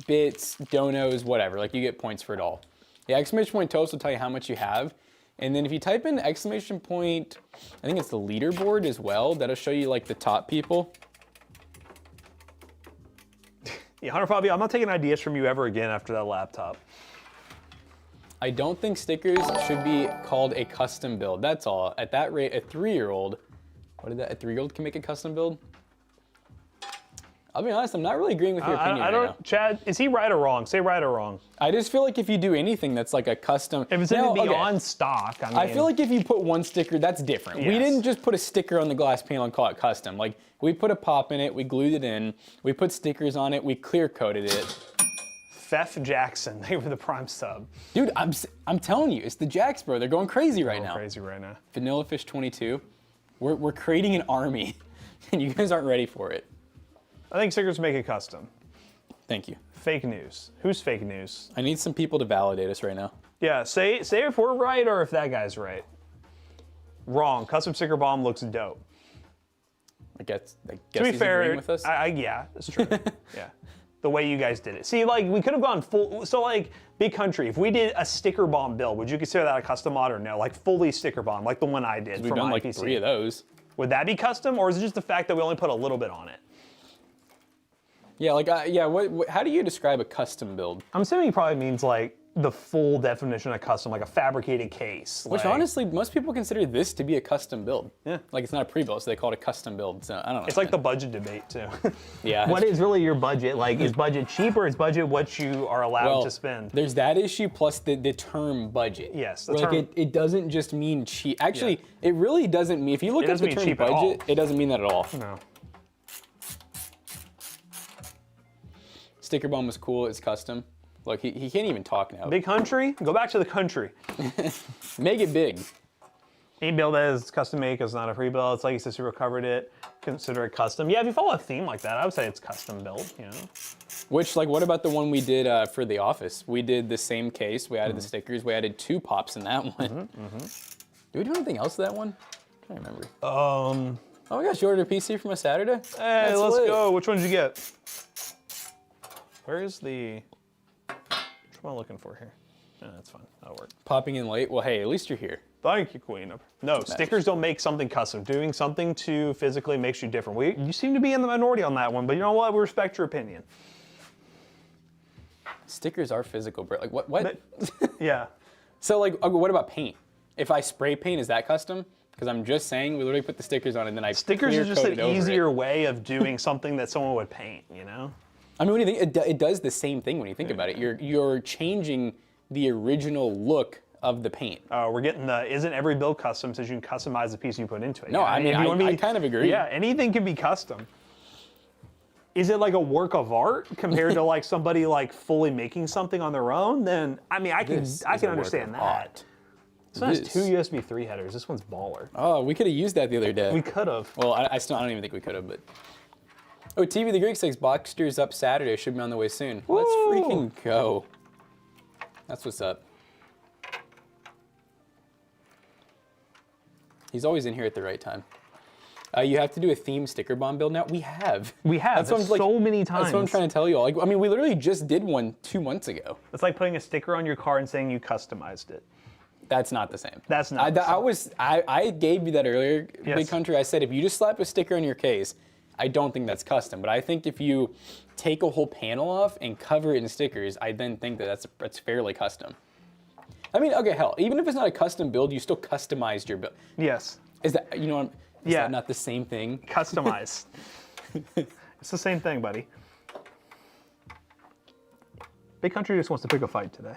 bits, donos, whatever. Like you get points for it all. The exclamation point toast will tell you how much you have. And then if you type in exclamation point, I think it's the leaderboard as well, that'll show you like the top people. Yeah, Hunter Fabio, I'm not taking ideas from you ever again after that laptop. I don't think stickers should be called a custom build. That's all. At that rate, a 3-year-old, what did that, a 3-year-old can make a custom build? I'll be honest, I'm not really agreeing with your opinion I don't, right now. Chad, is he right or wrong? Say right or wrong. I just feel like if you do anything that's like a custom. If it's anything beyond stock, I mean. I feel like if you put one sticker, that's different. We Yes. didn't just put a sticker on the glass panel and call it custom. Like, we put a pop in it, we glued it in, we put stickers on it, we clear coated it. Pfeff Jackson, they were the prime sub. Dude, I'm telling you, it's the Jacks, bro. They're going crazy right now. Crazy right now. Vanilla Fish 22. We're creating an army, and you guys aren't ready for it. I think stickers make it custom. Thank you. Fake news. Who's fake news? I need some people to validate us right now. Yeah, say if we're right or if that guy's right. Wrong. Custom sticker bomb looks dope. I guess To be he's fair, agreeing with us. yeah, it's true. Yeah. The way you guys did it. See, like, we could have gone full, so like, Big Country, if we did a sticker bomb build, would you consider that a custom mod or no? Like, fully sticker bomb, like the one I did We've from done like IPC. 3 of those. Would that be custom, or is it just the fact that we only put a little bit on it? Yeah, like, how do you describe a custom build? I'm assuming he probably means, like, the full definition of custom, like a fabricated case. Which like, honestly, most people consider this to be a custom build. Yeah. Like it's not a pre-build, so they call it a custom build. So I don't know. It's like the budget debate, too. yeah. What is really your budget? Like, is budget cheap or is budget what you are allowed to spend? There's that issue plus the term budget. Yes, the Where, term. Like it doesn't just mean cheap. Actually, it really doesn't mean, if you look It at the doesn't mean term cheap at all. budget, it doesn't mean that at all. No. Sticker bomb was cool, it's custom. Look, he can't even talk now. Big Country? Go back to the country. Make it big. Any build that is custom made is not a free build. It's like you said, you recovered it. Consider it custom. Yeah, if you follow a theme like that, I would say it's custom build, you know? Which, like, what about the one we did for The Office? We did the same case, we added the stickers, we added 2 pops in that one. Did we do anything else to that one? I can't remember. Oh my gosh, you ordered a PC from a Saturday? Hey, That's let's lit. go. Which one did you get? Where is the... Which one am I looking for here? That's fine. That'll work. Popping in late? Well, hey, at least you're here. Thank you, Queen. No, stickers don't make something custom. Doing something to physically makes you different. You seem to be in the minority on that one, but you know what? We respect your opinion. Stickers are physical, bro. Like, what? Yeah. So, like, okay, what about paint? If I spray paint, is that custom? Because I'm just saying, we literally put the stickers on and then I Stickers clear is just coated an over easier it. way of doing something that someone would paint, you know? I mean, what do you think? It does the same thing when you think about it. You're changing the original look of the paint. We're getting the, isn't every build custom since you can customize the piece you put into it? No, Yeah, I mean, if you wanna I kind of agree. Yeah, anything can be custom. Is it like a work of art compared to like somebody like fully making something on their own? Then, I mean, I can This is a work understand of that. art. This one has This. 2 USB 3 headers. This one's baller. Oh, we could have used that the other day. We could have. Well, I don't even think we could have, but. Oh, TV the Greek says Boxster's up Saturday. Should be on the way soon. Let's freaking go. That's what's up. He's always in here at the right time. You have to do a theme sticker bomb build now. We have. We have. what I'm, So many times. That's what I'm trying to tell you all. Like, I mean, we literally just did one 2 months ago. It's like putting a sticker on your car and saying you customized it. That's not the same. That's not the same. I gave you that earlier, Yes. Big Country. I said if you just slap a sticker on your case, I don't think that's custom. But I think if you take a whole panel off and cover it in stickers, I then think that that's fairly custom. I mean, okay, hell, even if it's not a custom build, you still customized your build. Yes. Is that, you know, is Yeah. that not the same thing? Customize. It's the same thing, buddy. Big Country just wants to pick a fight today.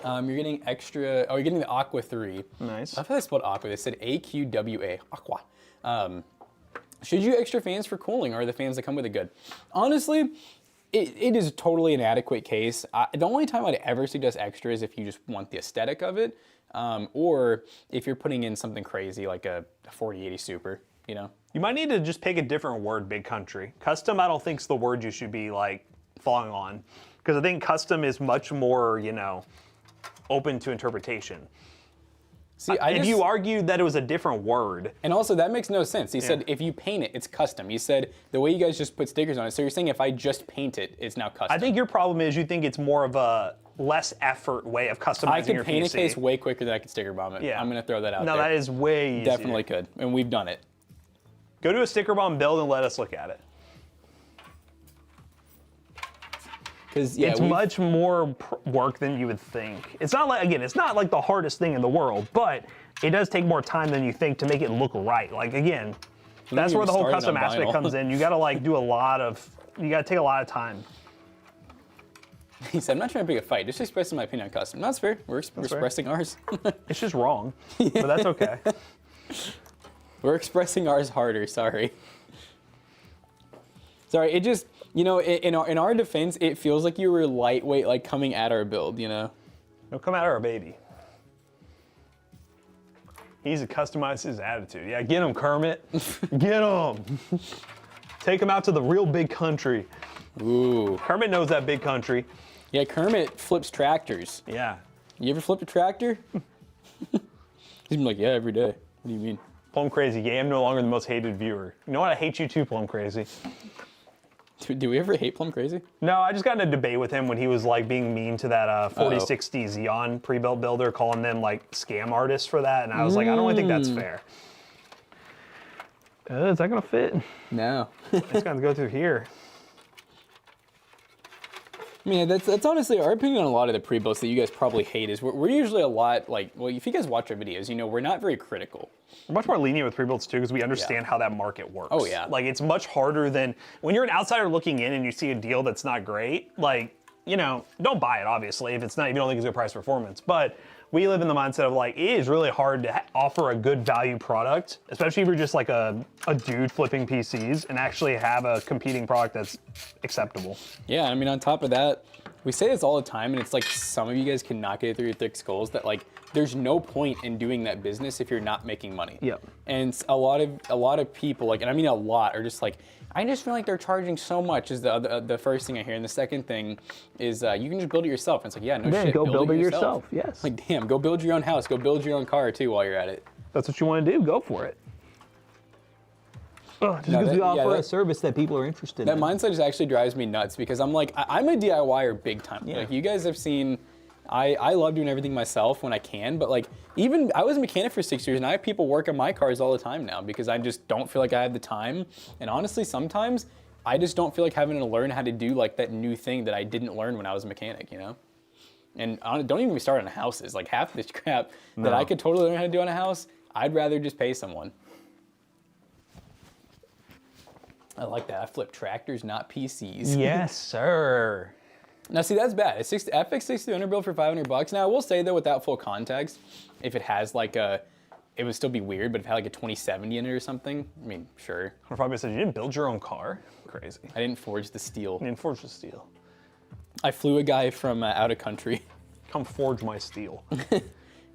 You're getting extra. Oh, you're getting the Aqua 3. Nice. I thought they spelled Aqua. They said AQWA. Aqua. Should you extra fans for cooling, or are the fans that come with it good? Honestly, it is totally an adequate case. The only time I'd ever suggest extra is if you just want the aesthetic of it, or if you're putting in something crazy like a 4080 Super, you know? You might need to just pick a different word, Big Country. Custom, I don't think is the word you should be like falling on. Because I think custom is much more, you know, open to interpretation. See, if you argued that it was a different word. And also, that makes no sense. You said if you paint it, it's custom. You said the way you guys just put stickers on it. So you're saying if I just paint it, it's now custom. I think your problem is you think it's more of a less effort way of customizing I could your paint PC. a case way quicker than I could sticker bomb it. Yeah. I'm going to throw that out No, there. that is way easier. Definitely could. And we've done it. Go to a sticker bomb build and let us look at it. Because yeah, it's much more work than you would think. It's not like, again, it's not like the hardest thing in the world, but it does take more time than you think to make it look right. Like, again, that's where the whole custom aspect comes in. You gotta like do a lot of, you gotta take a lot of time. He said, I'm not trying to pick a fight, just expressing my opinion on custom. That's fair. We're expressing ours. It's just wrong, but that's okay. We're expressing ours harder, sorry. Sorry, it just, you know, in our defense, it feels like you were lightweight, like coming at our build, you know? Don't come at our baby. He needs to customize his attitude. Yeah, get him, Kermit. Get him. Take him out to the real Big Country. Ooh. Kermit knows that Big Country. Yeah, Kermit flips tractors. Yeah. You ever flipped a tractor? He's been like, yeah, every day. What do you mean? Plum Crazy, yeah, I'm no longer the most hated viewer. You know what? I hate you too, Plum Crazy. Do we ever hate Plum Crazy? No, I just got in a debate with him when he was like being mean to that 4060 Xeon pre-built builder, calling them like scam artists for that, and I was like, I don't really think that's fair. Is that gonna fit? No. It's gonna go through here. I mean, that's honestly our opinion on a lot of the pre-builds that you guys probably hate is we're usually a lot like, well, if you guys watch our videos, you know, we're not very critical. We're much more lenient with pre-builds too because we understand how that market works. Oh, yeah. Like it's much harder than when you're an outsider looking in and you see a deal that's not great, like, you know, don't buy it obviously if it's not, if you don't think it's good price performance. But we live in the mindset of like, it is really hard to offer a good value product, especially if you're just like a dude flipping PCs and actually have a competing product that's acceptable. Yeah, I mean, on top of that, we say this all the time, and it's like some of you guys cannot get it through your thick skulls that like there's no point in doing that business if you're not making money. Yep. And a lot of people, like, and I mean a lot, are just like, I just feel like they're charging so much is the first thing I hear. And the second thing is you can just build it yourself. And it's like, yeah, no shit. Go build it yourself, yes. Like, damn, go build your own house. Go build your own car too while you're at it. That's what you want to do, go for it. Just because we offer a service that people are interested in. That mindset just actually drives me nuts because I'm like, I'm a DIYer big time. Yeah. Like you guys have seen, I love doing everything myself when I can, but like even I was a mechanic for 6 years and I have people work on my cars all the time now because I just don't feel like I have the time. And honestly, sometimes I just don't feel like having to learn how to do like that new thing that I didn't learn when I was a mechanic, you know? And don't even start on houses. Like half this crap that I could totally learn how to do on a house, I'd rather just pay someone. I like that. I flip tractors, not PCs. Yes, sir. Now, see, that's bad. It's FX 6300 build for $500. Now, I will say though, without full context, if it has like it would still be weird. But if it had like a 2070 in it or something, I mean, sure. Or probably said you didn't build your own car. Crazy. I didn't forge the steel. You didn't forge the steel. I flew a guy from out of country. Come forge my steel. I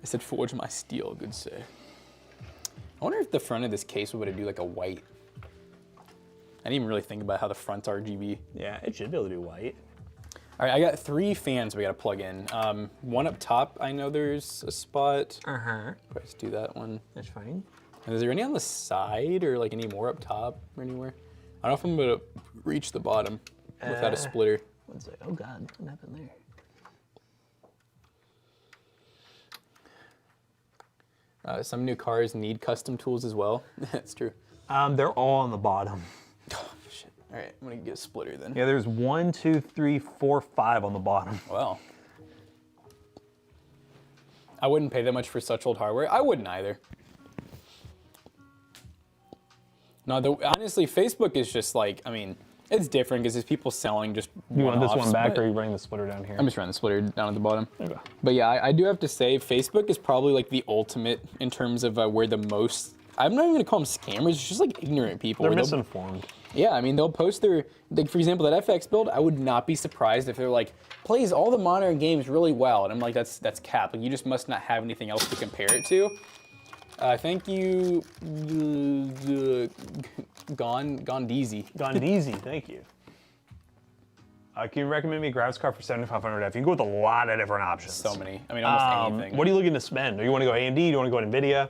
said, forge my steel, good sir. I wonder if the front of this case would do like a white. I didn't even really think about how the front's RGB. Yeah, it should be able to do white. All right, I got 3 fans we gotta plug in. One up top, I know there's a spot. Let's do that one. That's fine. And is there any on the side or like any more up top or anywhere? I don't know if I'm gonna reach the bottom without a splitter. One sec. Oh God, what happened there? Some new cars need custom tools as well. That's true. They're all on the bottom. Oh, shit. All right, I'm gonna get a splitter then. Yeah, there's 1, 2, 3, 4, 5 on the bottom. Well, I wouldn't pay that much for such old hardware. I wouldn't either. No, honestly, Facebook is just like, I mean, It's different because there's people selling just You want this one-offs, one back, but or are you running the splitter down here? I'm just running the splitter down at the bottom. Okay. But yeah, I do have to say, Facebook is probably like the ultimate in terms of where the most, I'm not even gonna call them scammers, it's just like ignorant people. They're where they'll- misinformed. Yeah, I mean, they'll post their, like for example, that FX build, I would not be surprised if they're like, plays all the modern games really well. And I'm like, that's cap. Like, you just must not have anything else to compare it to. Thank you, Gondeezy. Gondeezy, thank you. Can you recommend me a graphics card for 7500F? You can go with a lot of different options. So many. I mean, almost anything. What are you looking to spend? Do you want to go AMD? Do you want to go NVIDIA?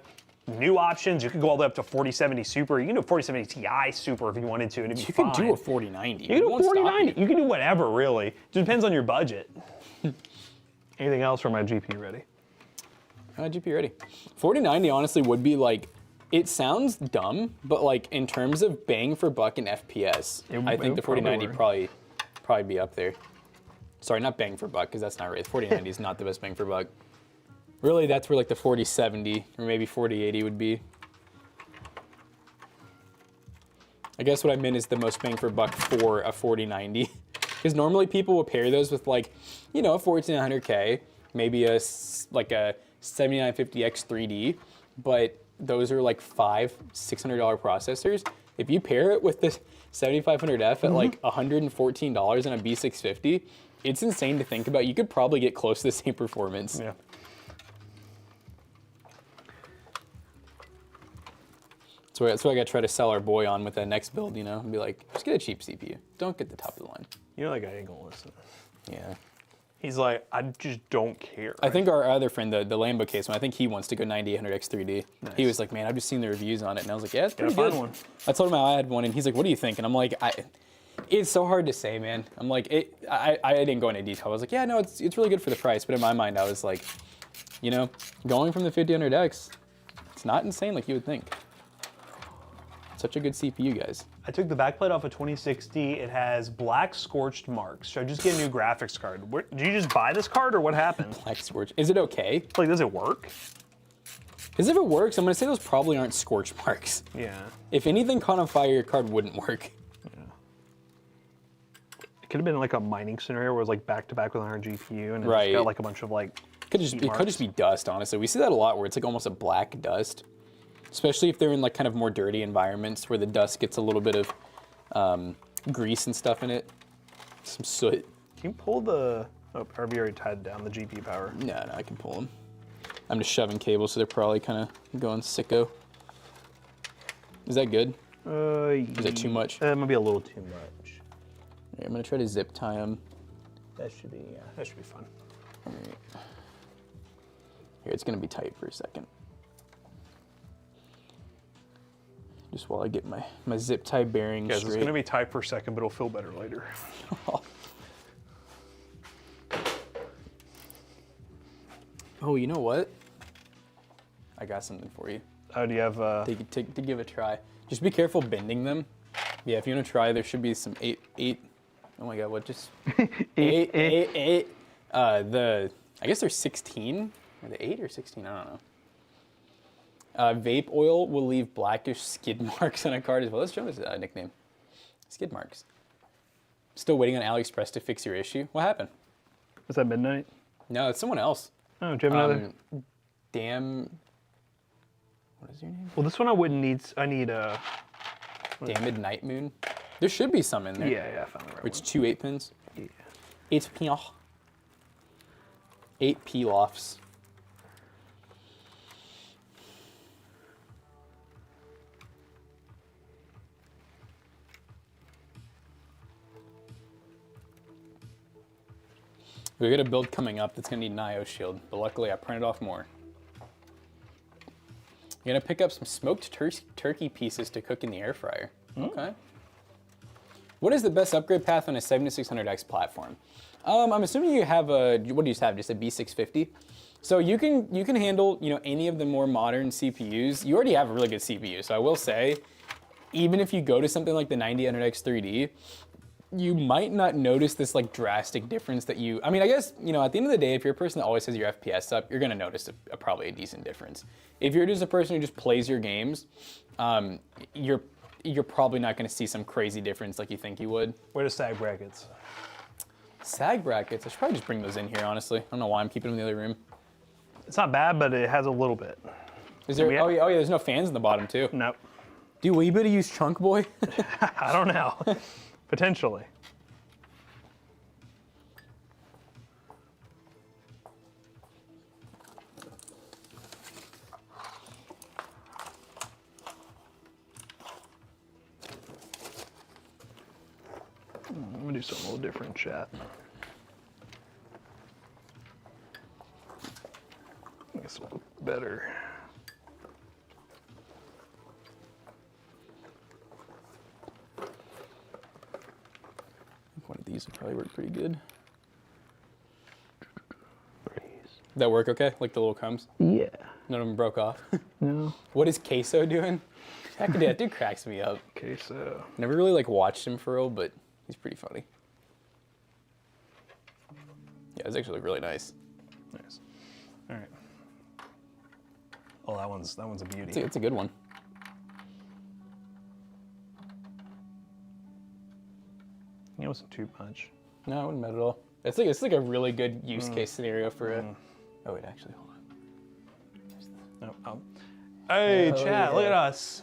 New options, you could go all the way up to 4070 Super. You can do a 4070 Ti Super if you wanted to, and it'd be You fine. can do a 4090. You can do a 4090. You can do whatever, really. It depends on your budget. Anything else for my GPU ready? GPU ready. 4090 honestly would be like, it sounds dumb, but like in terms of bang for buck and FPS, I think the 4090 probably be up there. Sorry, not bang for buck, because that's not right. The 4090 is not the best bang for buck. Really, that's where like the 4070 or maybe 4080 would be. I guess what I meant is the most bang for buck for a 4090. Because normally people will pair those with like, you know, a 14900K, maybe a7950X 3D, but those are like $500-600 processors. If you pair it with the 7500F at like $114 and a B650, it's insane to think about. You could probably get close to the same performance. Yeah. That's what I got to try to sell our boy on with that next build, you know, and be like, just get a cheap CPU. Don't get the top of the line. You know that guy ain't gonna listen. Yeah. He's like, I just don't care. I think our other friend, the Lambo case one, I think he wants to go 9800X 3D. Nice. He was like, man, I've just seen the reviews on it. And I was like, yeah, it's pretty Gotta good. find one. I told him I had one, and he's like, what do you think? And I'm like, it's so hard to say, man. I'm like, I didn't go into detail. I was like, yeah, no, it's really good for the price. But in my mind, I was like, you know, going from the 5000X, it's not insane like you would think. Such a good CPU, guys. I took the backplate off a 2060. It has black scorched marks. Should I just get a new graphics card? Did you just buy this card, or what happened? Black scorch. Is it okay? Like, does it work? Because if it works, I'm gonna say those probably aren't scorch marks. Yeah. If anything caught on fire, your card wouldn't work. It could have been like a mining scenario where it was like back to back with our GPU, and it Right. just got like a bunch of like. It could just be dust, honestly. We see that a lot where it's like almost a black dust. Especially if they're in like kind of more dirty environments where the dust gets a little bit of grease and stuff in it. Some soot. Can you pull the? Oh, or have you already tied down the GPU power? No, I can pull them. I'm just shoving cables, so they're probably kind of going sicko. Is that good? Is that too much? That might be a little too much. Right, I'm gonna try to zip tie them. That should be that should be fun. All right. Here, it's gonna be tight for a second. Just while I get my zip tie bearings Guys, straight. it's gonna be tight for a second, but it'll feel better later. Oh, you know what? I got something for you. Oh, do you have? To give a try. Just be careful bending them. Yeah, if you want to try, there should be some eight. Oh my God, what just? eight. I guess they're 16. Are they 8 or 16? I don't know. Vape oil will leave blackish skid marks on a card as well. That's Jonah's nickname. Skid marks. Still waiting on AliExpress to fix your issue. What happened? Was that midnight? No, it's someone else. Oh, do you have another? Damn. What is your name? Well, this one I wouldn't need. I need a. Damned Night Moon. There should be some in there. Yeah, I found the right It's one. 2 8-pins. Yeah. 8 pin. 8 peel-offs. We got a build coming up that's gonna need an IO shield, but luckily I printed off more. You're gonna pick up some smoked turkey pieces to cook in the air fryer. Okay. What is the best upgrade path on a 7600X platform? I'm assuming you have what do you have? Just a B650? So you can handle, you know, any of the more modern CPUs. You already have a really good CPU, so I will say, even if you go to something like the 9000X 3D, you might not notice this like drastic difference that I mean, I guess, you know, at the end of the day, if you're a person that always has your FPS up, you're gonna notice probably a decent difference. If you're just a person who just plays your games, you're probably not going to see some crazy difference like you think you would. Where are the sag brackets? Sag brackets, I should probably just bring those in here, honestly. I don't know why I'm keeping them in the other room. It's not bad, but it has a little bit. Is there, oh yeah, there's no fans in the bottom too. Nope. Dude, will you better use Chunk Boy? I don't know. Potentially. I'm gonna do something a little different, chat. I guess it'll look better. One of these would probably work pretty good. Breeze. Did that work okay? Like the little combs? Yeah. None of them broke off. No. What is Queso doing? That dude cracks me up. Okay, so Never really like watched him for real, but he's pretty funny. Yeah, it's actually really nice. nice. All right. Oh, that one's a beauty. It's a good one. It wasn't too much. No, it wouldn't matter at all. It's like a really good use case scenario for a. Oh wait, actually, hold on. No. Oh. Hey, Oh, chat! yeah. Look at us.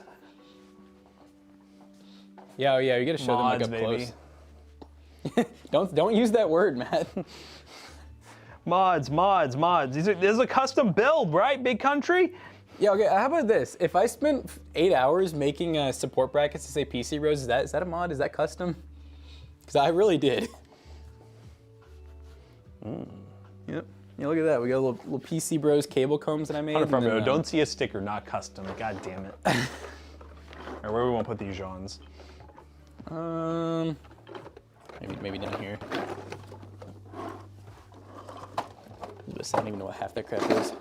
Yeah, oh yeah, you gotta show Mods, them like baby. up close. Don't use that word, Matt. Mods. There's a custom build, right? Big country. Yeah, okay. How about this? If I spent 8 hours making support brackets to say PCBros, is that a mod? Is that custom? Because I really did. Yep. Yeah, look at that. We got little PCBros cable combs that I made. Front row. then, Don't see a sticker, not custom. God damn it. All right, where we want to put these Johns? Maybe down here. I don't even know what half that crap is.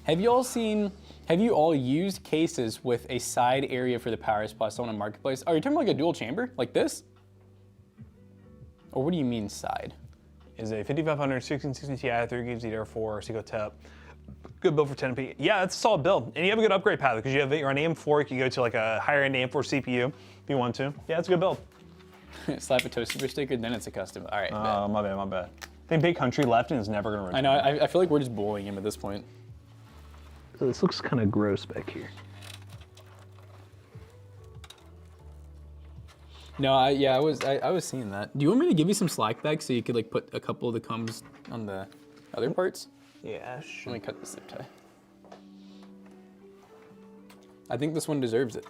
Have you all used cases with a side area for the power supply on a marketplace? Oh, you're talking about like a dual chamber? Like this? Or what do you mean side? Is a 5500 1660 Ti 3 gigs DDR4 Seco Tep. Good build for 10p. Yeah, it's a solid build. And you have a good upgrade path because you're on AM4. You can go to like a higher end AM4 CPU if you want to. Yeah, it's a good build. Slap a toast super sticker, then it's a custom. All right. My bad. I think Big Country left and is never going to return. I know. I feel like we're just bullying him at this point. So this looks kind of gross back here. No, I was seeing that. Do you want me to give you some slack back so you could like put a couple of the combs on the other parts? Yeah, sure. Let me cut the zip tie. I think this one deserves it.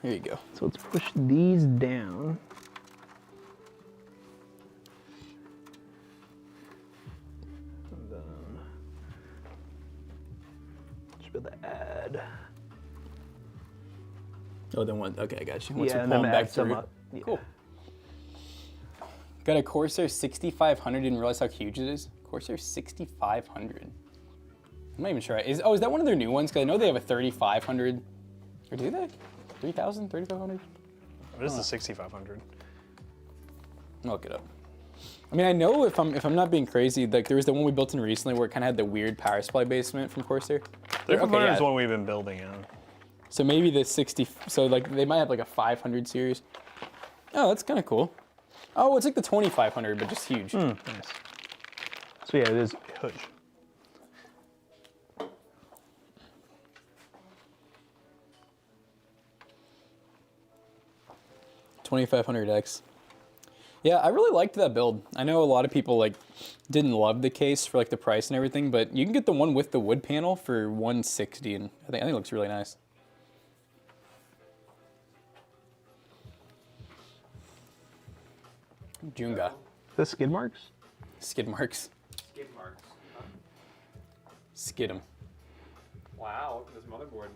Here you go. So let's push these down. And then should be able to add. Oh, then one. Okay, I got you. Once Yeah, we and pull then them add back some through. up. Yeah. Cool. Got a Corsair 6500. Didn't realize how huge it is. Corsair 6500. I'm not even sure. Is that one of their new ones? Because I know they have a 3500. Or do they? 3000, 3500? This is 6500. I'll look it up. I mean, I know if I'm not being crazy, like there was the one we built in recently where it kind of had the weird power supply basement from Corsair. 3500 is yeah. the one we've been building in. So maybe the 60. So like they might have like a 500 series. Oh, that's kind of cool. Oh, it's like the 2500, but just huge. Nice. So yeah, it is huge. 2500X. Yeah, I really liked that build. I know a lot of people like didn't love the case for like the price and everything, but you can get the one with the wood panel for 160, and I think it looks really nice. Junga. The skid marks? Skid marks. Skid marks. Huh? Skid 'em. Wow, look at this motherboard.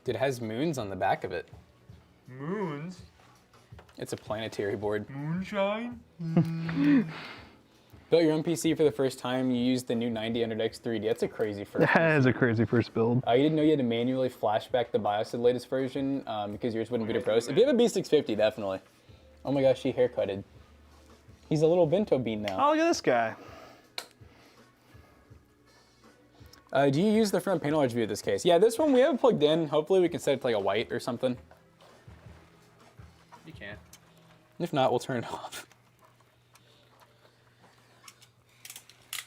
Dude, it has moons on the back of it. Moons? It's a planetary board. Moonshine? Built your own PC for the first time, you used the new 9000X 3D. That's a crazy first. That is a crazy first build. You didn't know you had to manually flashback the BIOS to the latest version because yours wouldn't boot at pros. If you have a B650, definitely. Oh my gosh, she haircutted. He's a little bento bean now. Oh, look at this guy. Do you use the front panel RGB in this case? Yeah, this one we have it plugged in. Hopefully we can set it to like a white or something. You can't. If not, we'll turn it off.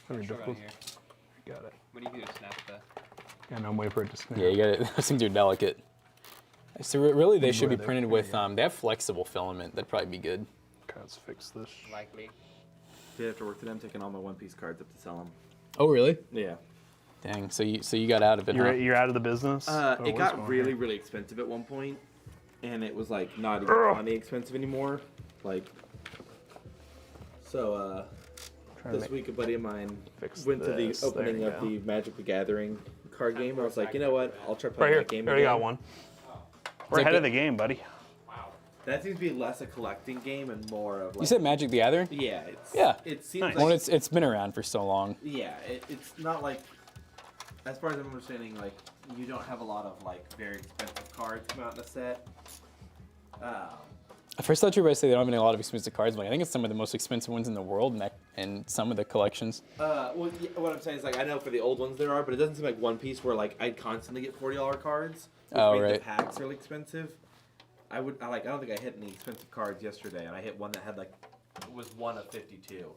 Very difficult. Here. Got it. What do you do to snap the? And I'm waiting for it to snap. Yeah, you got it. Those things are delicate. So really, they should be There. printed with. They have flexible filament. That'd probably be good. Okay, let's fix this. Likely. Did after work today, I'm taking all my One Piece cards up to sell them. Oh, really? Yeah. Dang. So you got out of it, huh? You're out of the business? Oh, It what's got going really, on? really expensive at one point, and it was like not even funny expensive anymore. Like, so Trying to this make- week a buddy of mine Fix went to the this. There opening you of go. the Magic the Gathering card game. I was like, you know what? I'll try Right playing here. that game There you again. got one. We're that ahead of good? the game, buddy. That seems to be less a collecting game and more of like. You said Magic the Gathering? Yeah. It's, Yeah. It seems Nice. like. Well, it's been around for so long. Yeah, it's not like, as far as I'm understanding, like, you don't have a lot of, like, very expensive cards come out in a set. At first, I thought you were about to say they don't have a lot of expensive cards. But I think it's some of the most expensive ones in the world, and some of the collections. Well, yeah, what I'm saying is, like, I know for the old ones there are, but it doesn't seem like One Piece where, like, I'd constantly get $40 cards. Which Oh, made right. the packs really expensive. I don't think I hit any expensive cards yesterday, and I hit one that had, like, it was one of 52.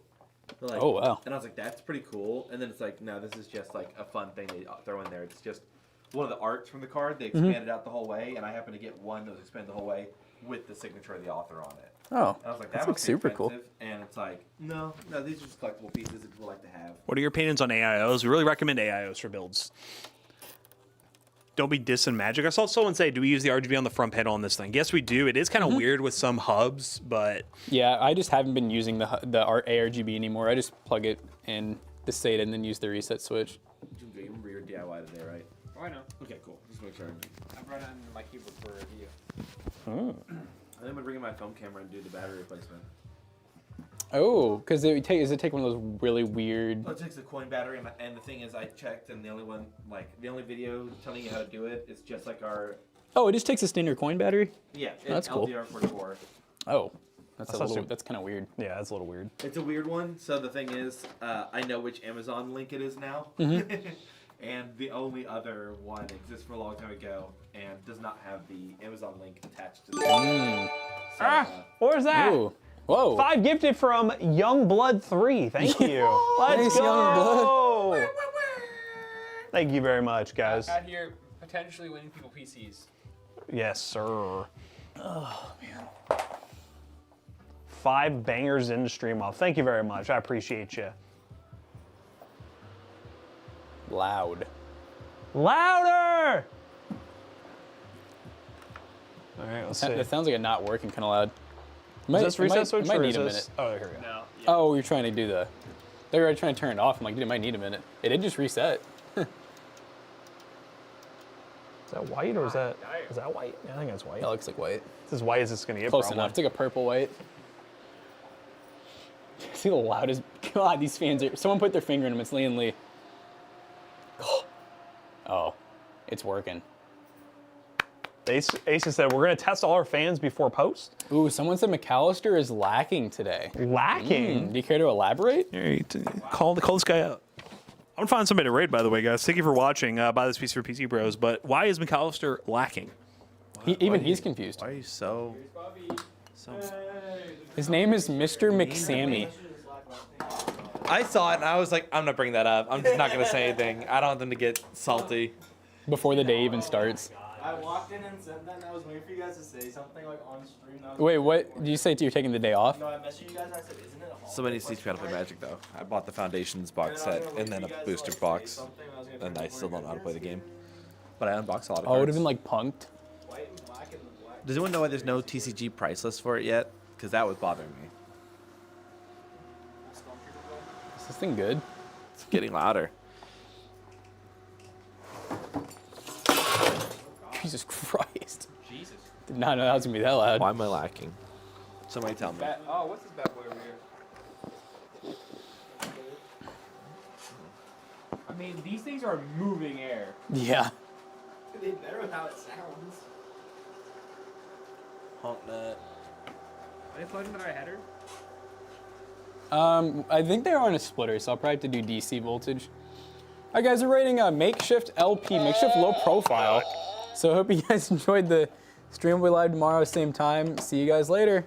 So, like, Oh, wow. And I was like, that's pretty cool. And then it's like, no, this is just, like, a fun thing they throw in there. It's just one of the arts from the card. They expanded out the whole way, and I happened to get one that was expanded the whole way with the signature of the author on it. Oh, And I was like, that's that like must be super cool. expensive. And it's like, no, these are just collectible pieces that people like to have. What are your opinions on AIOs? We really recommend AIOs for builds. Don't be dissing Magic. I saw someone say, do we use the RGB on the front panel on this thing? Yes, we do. It is kind of weird with some hubs, but Yeah, I just haven't been using the ARGB anymore. I just plug it in the SATA and then use the reset switch. You remember your DIY today, right? Oh, I know. Okay, cool. Just make sure. I brought it on my keyboard for review. I think I'm gonna bring in my phone camera and do the battery replacement. Oh, because does it take one of those really weird? Well, it takes a coin battery, and the thing is, I checked, and the only video telling you how to do it is just like our. Oh, it just takes a standard coin battery. Yeah, That's cool. LDR44. Oh, that's not super- that's kind of weird. Yeah, that's a little weird. It's a weird one. So the thing is, I know which Amazon link it is now, and the only other one exists for a long time ago and does not have the Amazon link attached to it. So, where's that? Ooh, whoa. 5 gifted from Youngblood3. Thank you. Let's Thanks, go. Thank you very much, guys. Out here, potentially winning people PCs. Yes, sir. Oh, man. 5 bangers in the stream off. Thank you very much. I appreciate you. Loud. Louder! All right, let's see. That sounds like a not working kind of loud. Is this reset switch It might or need is a this? minute. Oh, here we go. No. Oh, you're trying to do the. They're already trying to turn it off. I'm like, dude, it might need a minute. It did just reset. Is that white or is that white? Yeah, I think that's white. It looks like white. It's as white as it's gonna get. Close probably. enough. It's like a purple white. See the loudest. God, these fans are. Someone put their finger in them. It's Lee and Lee. Oh, it's working. Ace said we're gonna test all our fans before post. Ooh, someone said McAllister is lacking today. Lacking. Do you care to elaborate? All right, call this guy up. I'm gonna find somebody to raid, by the way, guys. Thank you for watching. Buy this piece for PC Bros. But why is McAllister lacking? Even he's confused. Why are you so? His name is Mr. McSammy. I saw it and I was like, I'm not bringing that up. I'm just not gonna say anything. I don't want them to get salty. Before the day even starts. I walked in and said that, and I was waiting for you guys to say something like on stream. And I was Wait, what? Did you say you're taking the day off? No, I messaged you guys and I said, isn't it a holiday? Somebody needs to teach me how to play Magic though. I bought the Foundations box set and then a booster box, and I still don't know how to play the game. But I unboxed a lot of Oh, it would cards. have been like punked. White and black and the black. Does anyone know why there's no TCG price list for it yet? Because that was bothering me. Is this thing good? It's getting louder. Jesus Christ. Jesus. Did not know that was gonna be that loud. Why am I lacking? Somebody tell me. Oh, what's this bad boy over here? I mean, these things are moving air. Yeah. They better with how it sounds. Honk nut. Are they plugged into our header? I think they are on a splitter, so I'll probably have to do DC voltage. All right, guys, we're rating a makeshift LP, makeshift low profile. So I hope you guys enjoyed the stream. We'll be live tomorrow, same time. See you guys later.